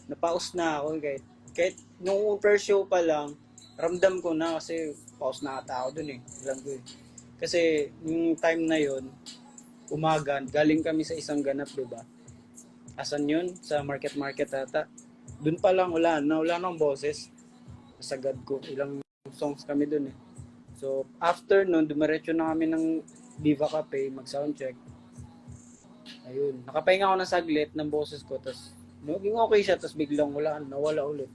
napaus na ako. Kahit nung first show pa lang, ramdam ko na kasi paus na ata ako dun eh. Alam ko eh. Kasi yung time na yon umaga, galing kami sa isang ganap, diba? Asan yun? Sa market ata. Dun pa lang wala nang boses. Nasagad ko. Ilang songs kami dun eh. So, after nun, dumiretso na kami ng Viva Cafe, mag-soundcheck. Ayun, nakapahinga ako ng saglit ng boses ko, tapos naging okay siya, tapos biglang nawala ulit.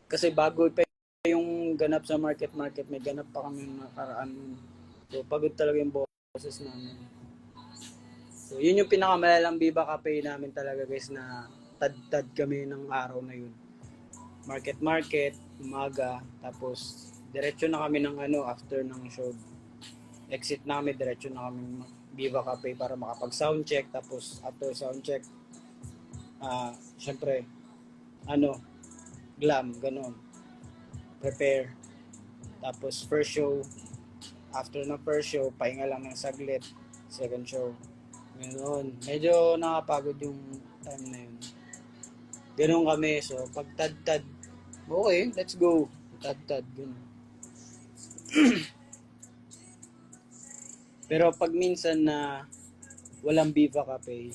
Kasi bago pa yung ganap sa market, may ganap pa kami ng nakaraan nun. So, pagod talaga yung boses namin. So, yun yung pinakamalalang Viva Cafe namin talaga guys, na tad-tad kami ng araw na yun. Market, umaga, tapos diretso na kami ng after ng show. Exit na kami, diretso na kami Viva Cafe para makapag soundcheck, tapos after soundcheck, syempre, glam, ganun, prepare. Tapos first show, after ng first show, pahinga lang ng saglit, second show. Ganun. Medyo nakapagod yung time na yun. Ganun kami. So, pag tad-tad, okay, let's go. Tad-tad, ganun. Pero pag minsan na walang Viva Cafe,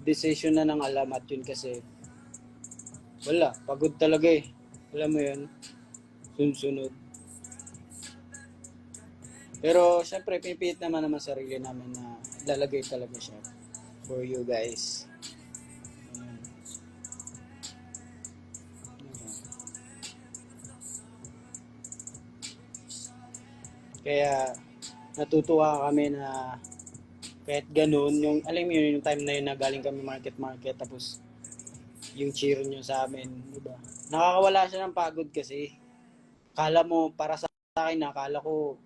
decision na ng alamat yun kasi wala, pagod talaga eh. Alam mo yun, sunod. Pero syempre, pinipilit naman sarili namin na lalagay talaga siya for you guys. Kaya natutuwa kami na kahit ganun, yung alam mo yun, yung time na yun na galing kami market tapos yung cheer nyo sa amin, diba? Nakakawala siya ng pagod kasi. Kala mo, para sa akin, nakala ko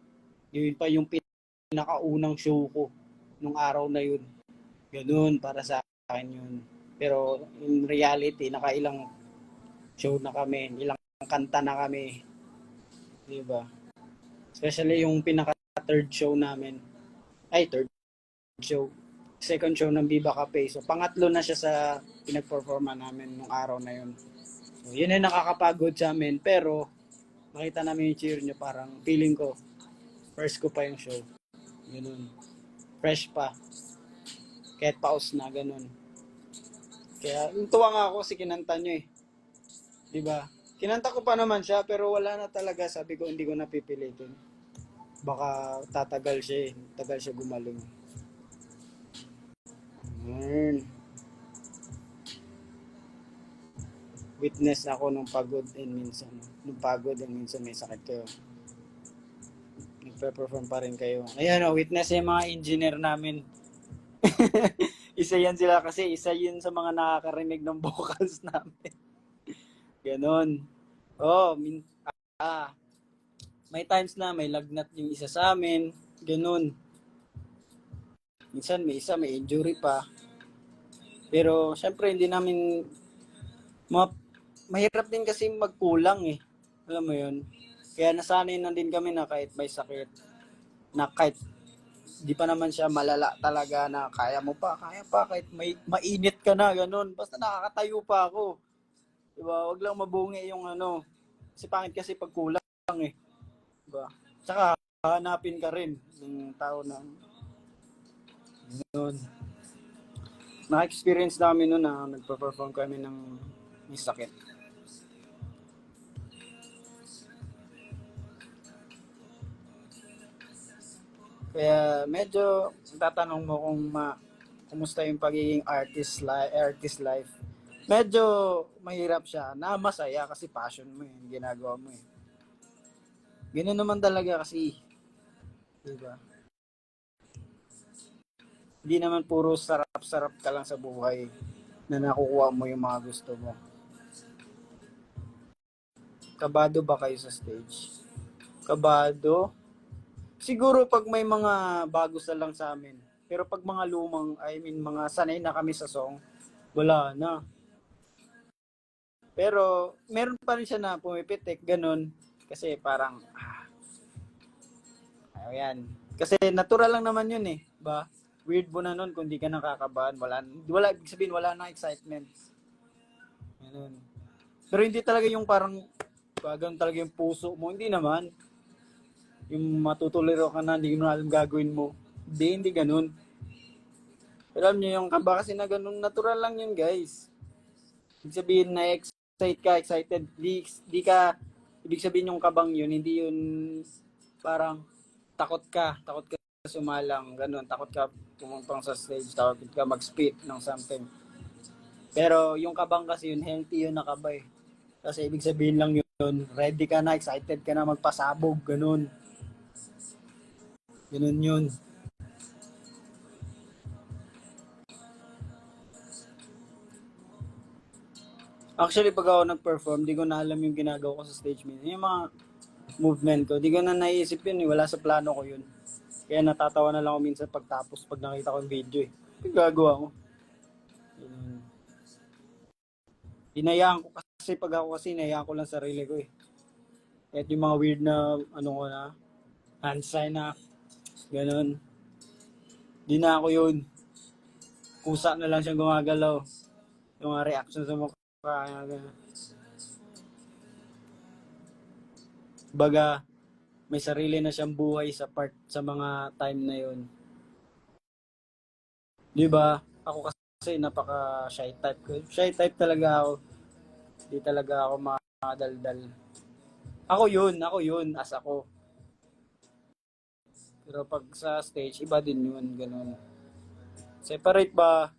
yun pa yung pinakaunang show ko nung araw na yun. Ganun, para sa akin yun. Pero in reality, nakailang show na kami, ilang kanta na kami. Diba? Especially yung pinaka third show namin. Third show. Second show ng Viva Cafe. So, pangatlo na siya sa pinag-performa namin nung araw na yun. So, yun yung nakakapagod sa amin. Pero, makita namin yung cheer nyo, parang feeling ko, first ko pa yung show. Ganun. Fresh pa. Kahit pause na, ganun. Kaya, tuwa nga ako kasi kinanta nyo eh. Diba? Kinanta ko pa naman siya, pero wala na talaga. Sabi ko, hindi ko napipilitin. Baka tatagal siya eh. Tagal siya gumaling. Witness ako nung pagod and minsan may sakit kayo. Nagpe-perform pa rin kayo. Ayan witness yung mga engineer namin. Isa yan sila kasi isa yun sa mga nakakarinig ng vocals namin. Ganon. May times na may lagnat yung isa sa amin. Ganon. Minsan may injury pa. Pero syempre hindi namin mahirap din kasi magkulang eh. Alam mo yun? Kaya nasanay na din kami na kahit may sakit, na kahit di pa naman siya malala talaga na kaya pa, kahit mainit ka na, ganun. Basta nakakatayo pa ako. Diba? Huwag lang mabungi yung kasi pangit kasi pag kulang eh. Diba? Tsaka hanapin ka rin ng tao na ganun. Na-experience namin noon na nagpa-perform kami ng may sakit. Kaya medyo tatanong mo kung kumusta yung pagiging artist life. Medyo mahirap siya na masaya kasi passion mo yung ginagawa mo eh. Ganoon naman talaga kasi. Diba? Hindi naman puro sarap-sarap ka lang sa buhay na nakukuha mo yung mga gusto mo. Kabado ba kayo sa stage? Kabado? Siguro pag may mga bago sa lang sa amin. Pero pag mga mga sanay na kami sa song, wala na. Pero meron pa rin siya na pumipitik, ganun. Kasi parang, ayan. Kasi natural lang naman yun eh. Ba? Weird mo na nun kung di ka nakakabahan. Wala, ibig sabihin, wala na excitement. Ganun. Pero hindi talaga yung parang, ganun talaga yung puso mo. Hindi naman. Yung matutuliro ka na, hindi mo alam gagawin mo. Hindi ganun. Pero alam nyo, yung kaba kasi na ganun, natural lang yun guys. Ibig sabihin na excited. Di ka, ibig sabihin yung kabang yun, hindi yun parang takot ka sumalang, ganun, takot ka pumuntong sa stage, takot ka mag-spit ng something. Pero yung kabang kasi yun, healthy yun na kaba eh. Kasi ibig sabihin lang yun, ready ka na, excited ka na magpasabog, ganun. Ganun yun. Actually, pag ako nag-perform, di ko na alam yung ginagawa ko sa stage minsan. Yung mga movement ko, di ko na naiisip yun eh. Wala sa plano ko yun. Kaya natatawa na lang ako minsan pagtapos pag nakita ko yung video eh. Yung gagawa ko. Yun. Hinayaan ko kasi pag ako kasi hinayaan ko lang sarili ko eh. Kahit yung mga weird na ano ko na, hand sign na, ganun. Di na ako yun. Kusa na lang siyang gumagalaw. Yung mga reaction sa mukha. Baga, may sarili na siyang buhay sa part sa mga time na yun. Di ba? Ako kasi napaka shy type ko. Shy type talaga ako. Di talaga ako makadaldal. Ako yun, as ako. Pero pag sa stage, iba din yun, ganun. Separate ba?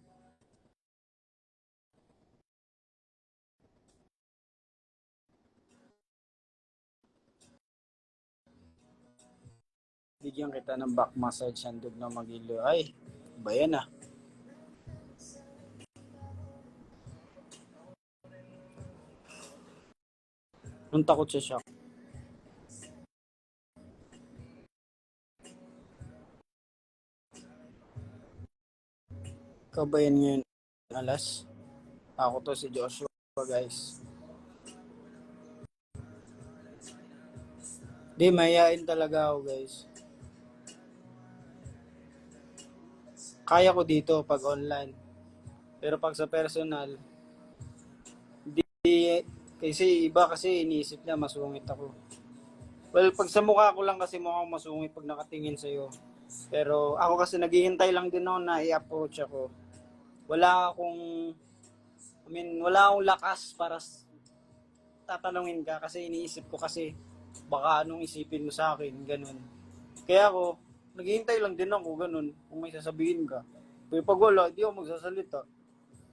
Bigyan kita ng back massage, handog na magilo. Ay, iba yan ah. Nung takot sa shock. Kabayan ngayon, alas. Ako to si Joshua, guys. Di, mayayain talaga ako, guys. Kaya ko dito pag online. Pero pag sa personal, di, kasi iba kasi iniisip niya masungit ako. Well, pag sa mukha ko lang kasi mukhang masungit pag nakatingin sa'yo. Pero ako kasi naghihintay lang din ako na i-approach ako. Wala akong, wala akong lakas para tatanungin ka kasi iniisip ko kasi baka anong isipin mo sa akin, ganun. Kaya ako, naghihintay lang din ako, ganun, kung may sasabihin ka. Pero pag wala, di ako magsasalita.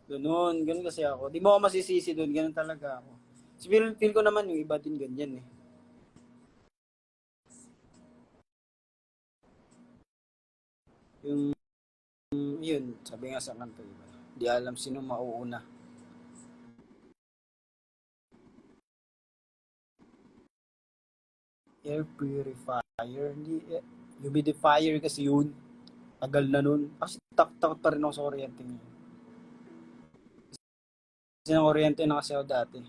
Ganun kasi ako. Di mo ako masisisi doon, ganun talaga ako. So, feel ko naman yung iba din ganyan eh. Yung, yun, sabi nga sa kanta, diba? Di alam sino mauuna. Air purifier, hindi, humidifier kasi yun. Tagal na nun. Kasi takot pa rin ako sa kuryente ngayon. Kasi ng kuryente na kasi ako dati.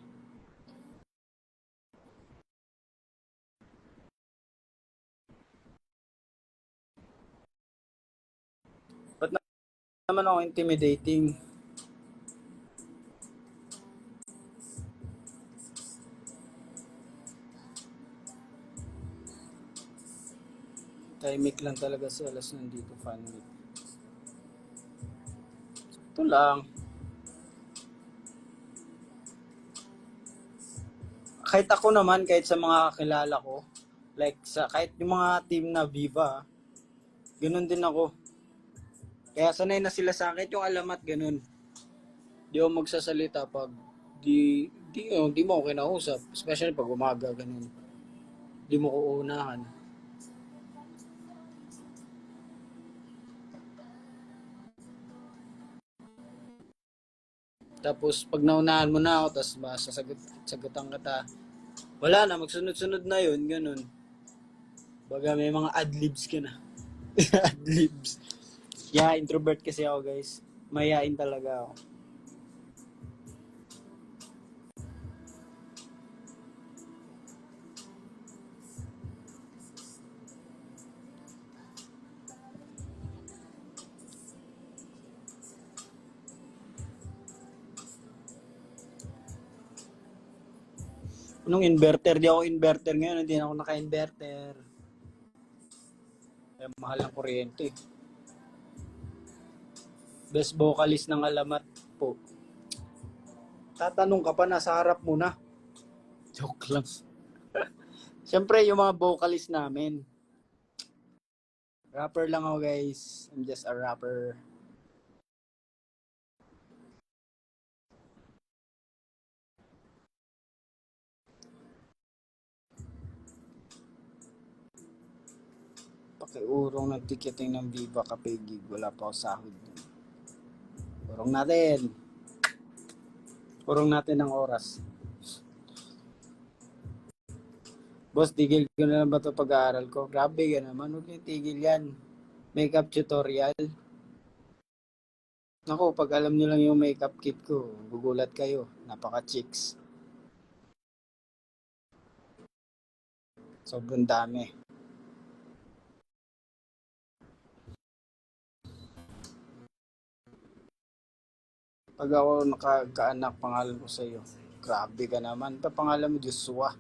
Ba't naman ako intimidating? Tahimik lang talaga si Alas nandito, fanmate. Ito lang. Kahit ako naman, kahit sa mga kakilala ko, like sa kahit yung mga team na Viva, ganun din ako. Kaya sanay na sila sa akin, yung alamat ganun. Di ako magsasalita pag di mo ako kinausap, especially pag umaga ganun. Di mo ko uunahan. Tapos pag naunahan mo na ako, tapos sagutan kita, wala na, magsunod-sunod na yun, ganun. Baga may mga adlibs ka na. Adlibs. Yeah, introvert kasi ako guys. Mayayain talaga ako. Anong inverter? Di ako inverter ngayon. Hindi na ako naka-inverter. Eh, mahal ang kuryente. Best vocalist ng alamat po. Tatanong ka pa, nasa harap mo na. Joke lang. Siyempre, yung mga vocalist namin. Rapper lang ako guys. I'm just a rapper. Pakiurong ng ticketing ng Viva Cafe Gig. Wala pa ako sahod. Urong natin. Urong natin ng oras. Boss, tigil ko na lang ba ito pag-aaral ko? Grabe ka naman. Huwag niyo tigil yan. Makeup tutorial. Ako, pag alam niyo lang yung makeup kit ko, gugulat kayo. Napaka-chicks. Sobrang dami. Pag ako nakakaanak, pangalan ko sa'yo. Grabe ka naman. Pa pangalan mo, Joshua.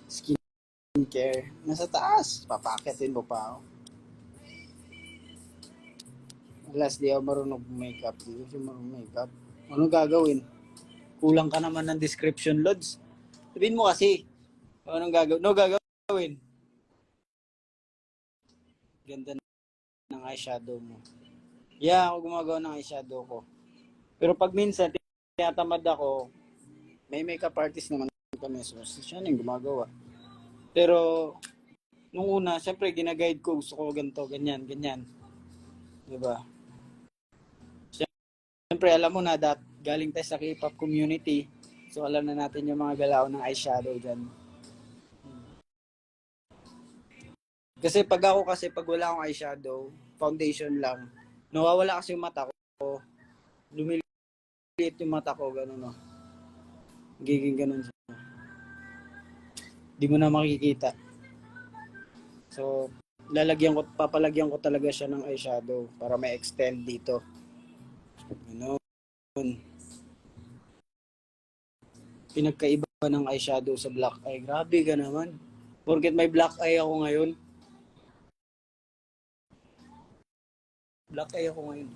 Skincare. Nasa taas. Papakitin mo pa ako. Last day ako marunong makeup. Hindi ko siya marunong makeup. Anong gagawin? Kulang ka naman ng description, Lods. Sabihin mo kasi. Anong gagawin? No gagawin. Ganda ng eyeshadow mo. Yeah, ako gumagawa ng eyeshadow ko. Pero pag minsan, tinatamad ako, may makeup artist naman kami. So, siya na yung gumagawa. Pero, nung una, syempre, ginaguide ko. Gusto ko ganito, ganyan, ganyan. Diba? Syempre, alam mo na, galing tayo sa K-pop community. So, alam na natin yung mga galaw ng eyeshadow dyan. Kasi pag wala akong eyeshadow, foundation lang, nawawala kasi yung mata ko. Lumiliit yung mata ko, gano'n, no? Giging gano'n siya. Di mo na makikita. So, papalagyan ko talaga siya ng eyeshadow para may extend dito. Gano'n. Pinagkaiba ng eyeshadow sa black eye. Grabe ka naman. Porket may black eye ako ngayon. Black eye ako ngayon.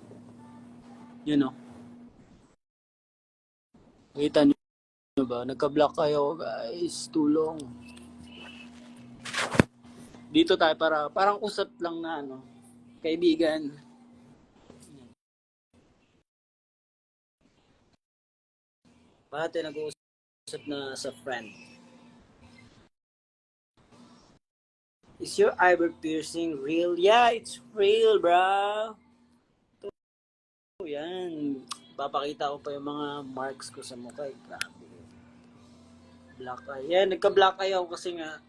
Yun o. Kita nyo ba? Nagka-black eye ako guys. Tulong. Dito tayo parang usap lang na ano. Kaibigan. Parang tayo nag-uusap na sa friend. Is your eyebrow piercing real? Yeah, it's real, bro. Ito, yan. Papakita ko pa yung mga marks ko sa mukha. Grabe. Black eye. Yan, nagka-black eye ako kasi nga,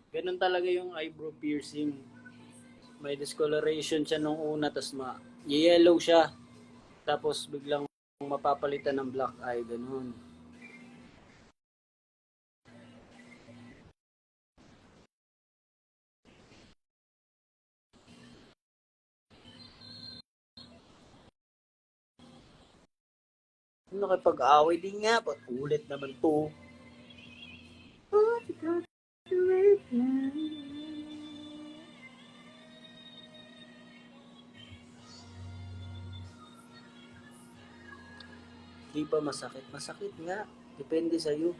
ganun talaga yung eyebrow piercing. May discoloration siya nung una, tapos yellow siya. Tapos biglang mapapalitan ng black eye, ganun. Nakipag-away din nga, but ulit naman to. Di ba masakit? Masakit nga. Depende sa'yo.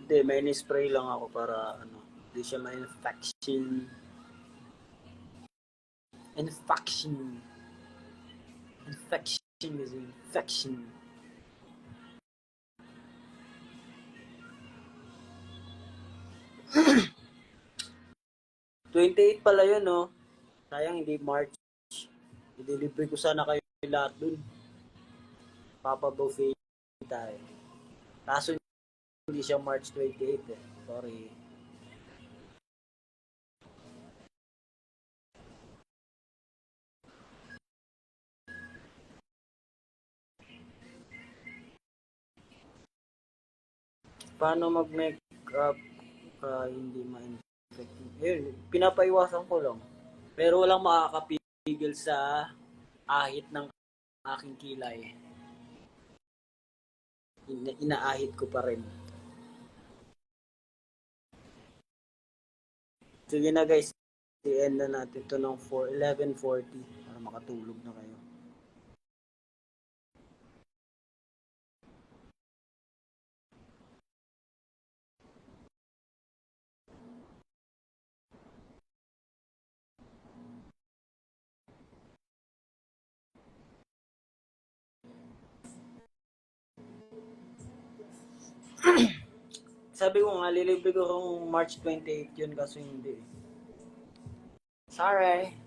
Hindi, may spray lang ako para hindi siya ma-infection. Infection is infection. #28 pala yun, no? Sayang hindi March. I-deliver ko sana kayo lahat dun. Papa Buffet tayo. Kaso hindi siya March 28 eh. Sorry. Paano mag-makeup hindi ma-infect? Yun, pinapaiwasan ko lang. Pero walang makakapigil sa ahit ng aking kilay. Inaahit ko pa rin. Sige na guys. i-end na natin to ng 11:40 para makatulog na kayo. Sabi ko nga, lilibre ko kung March 28 yun, kaso hindi. Sorry.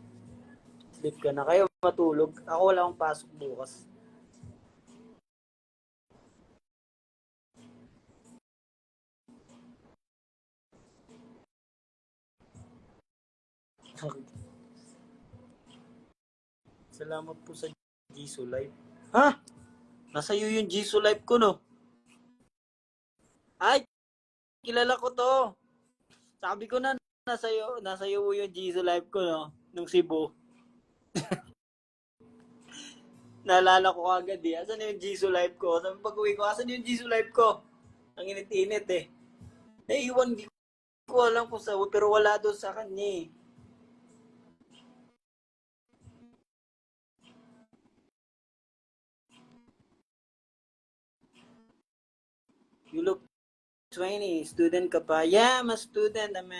Sleep ka na. Kayo matulog. Ako wala akong pasok bukas. Salamat po sa Jisoo Live. Ha? Nasa iyo yung Jisoo Live ko, no? Ay, kilala ko to. Sabi ko na, nasa iyo yung Jisoo Live ko, no? Nung Cebu. Naalala ko agad eh. Asan yung Jisoo Live ko? Sabi pag-uwi ko, asan yung Jisoo Live ko? Ang init-init eh. Naiwan, di ko alam kung sa, pero wala doon sa kanya eh. You look 20, student ka pa. Yeah, I'm a student. I'm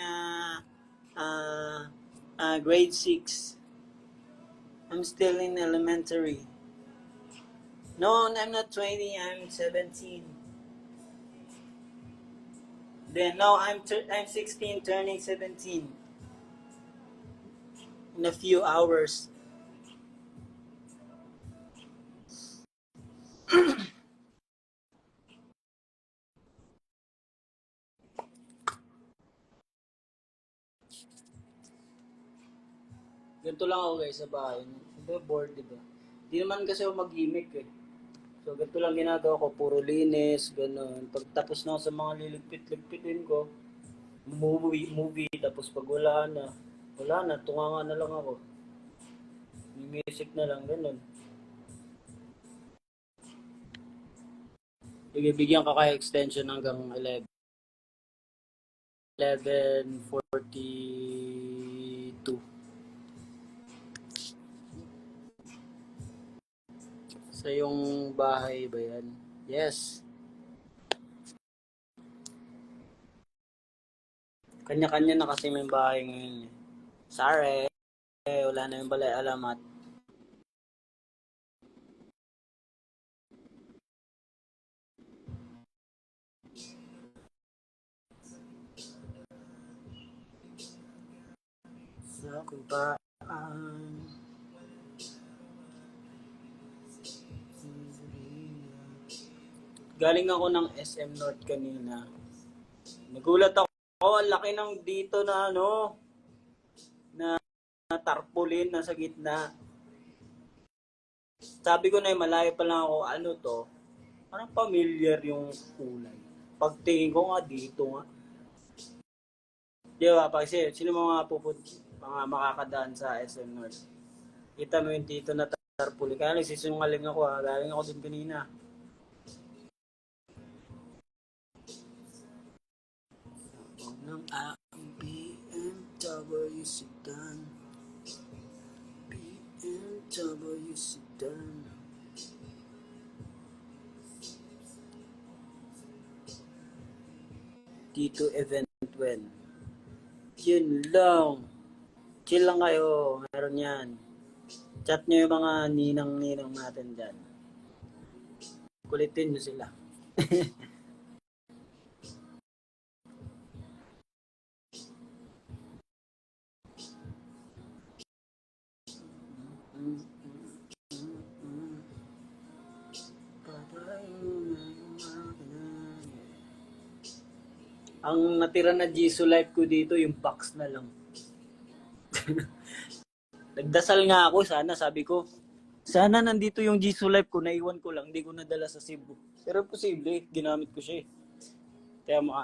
grade 6. I'm still in elementary. No, I'm not 20. I'm 17. Then, no, I'm 16, turning 17. In a few hours. Ganito lang ako guys sa bahay. Hindi bored, di ba? Di naman kasi ako mag-gimmick eh. So, ganito lang ginagawa ko. Puro linis, gano'n. Pagtapos na ako sa mga liligpit-ligpitin ko, movie, tapos pag wala na, tunganga na lang ako. May music na lang, gano'n. Bigyan ka kaya extension hanggang 11:42. Sa yung bahay ba yan? Yes. Kanya-kanya na kasi may bahay ngayon eh. Sorry. Wala na yung balay alamat. Sa kumpaan. Galing ako ng SM North kanina. Nagulat ako. Ang laki ng dito na na tarpaulin na sa gitna. Sabi ko na malayo pa lang ako, ano to? Parang familiar yung kulay. Pagtingin ko nga dito nga. Di ba? Kasi sino mga mga makakadaan sa SM North? Kita mo yung dito na tarpaulin. Kaya nagsisungaling ako ha. Galing ako dun kanina. Ng aking BMW sedan, BMW sedan. Dito event when. Yun lang. Chill lang kayo. Meron yan. Chat nyo yung mga ninang-ninang natin dyan. Kulitin nyo sila. Ang natira na Jisoo Life ko dito, yung box na lang. Nagdasal nga ako, sabi ko, sana nandito yung Jisoo Life ko, naiwan ko lang, hindi ko nadala sa Cebu. Pero posible, ginamit ko siya eh. Kaya mo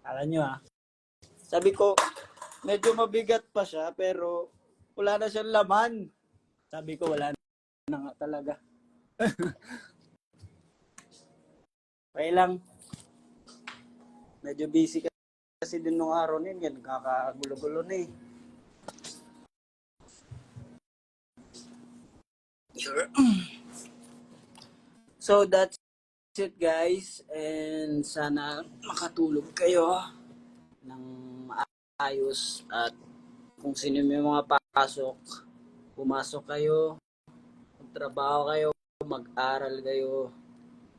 alam nyo sabi ko, medyo mabigat pa siya, pero wala na siyang laman. Sabi ko, wala na nga talaga. Okay lang. Medyo busy kasi din nung araw na yun, nagkakagulo-gulo na eh. So that's it guys, and sana makatulog kayo ng maayos, at kung sino may mga pasok, pumasok kayo, magtrabaho kayo, mag-aral kayo,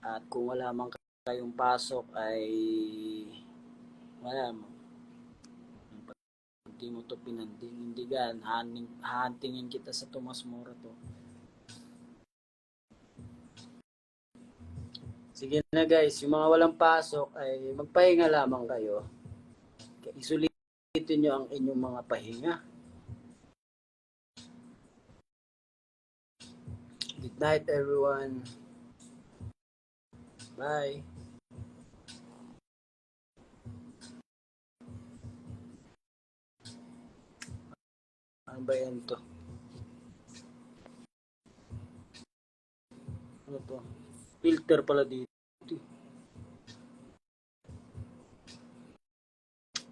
at kung wala man kayong pasok ay wala mo. Hindi mo to pinindigan, hahantingin kita sa Tomas Moro to. Sige na guys, yung mga walang pasok ay magpahinga lamang kayo. Isulitin nyo ang inyong mga pahinga. Good night everyone. Bye. Ano ba yan to? Ano to? Filter pala dito.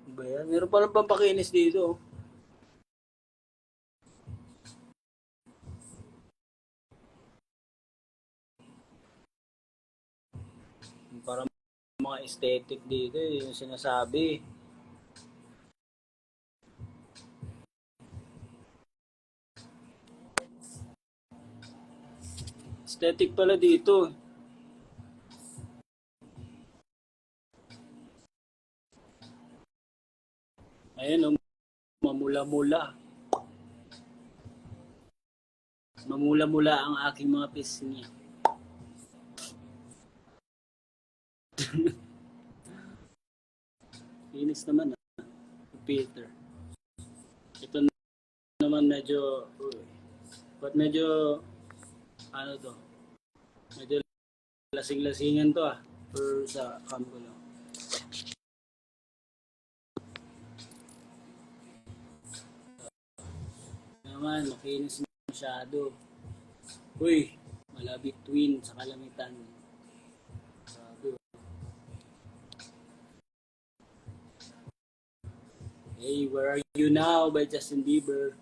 Ano ba yan? Meron palang pampakinis dito. Parang mga aesthetic dito yung sinasabi. Aesthetic pala dito. Ayan o, mamula-mula. Mamula-mula ang aking mga pisngi. Linis naman Peter. Ito naman medyo, ano to, medyo lasing-lasingan to or sa cam ko lang. Naman, makinis masyado. Uy, malabit twin sa kalamitan. Sabi. Hey, Where Are You Now by Justin Bieber.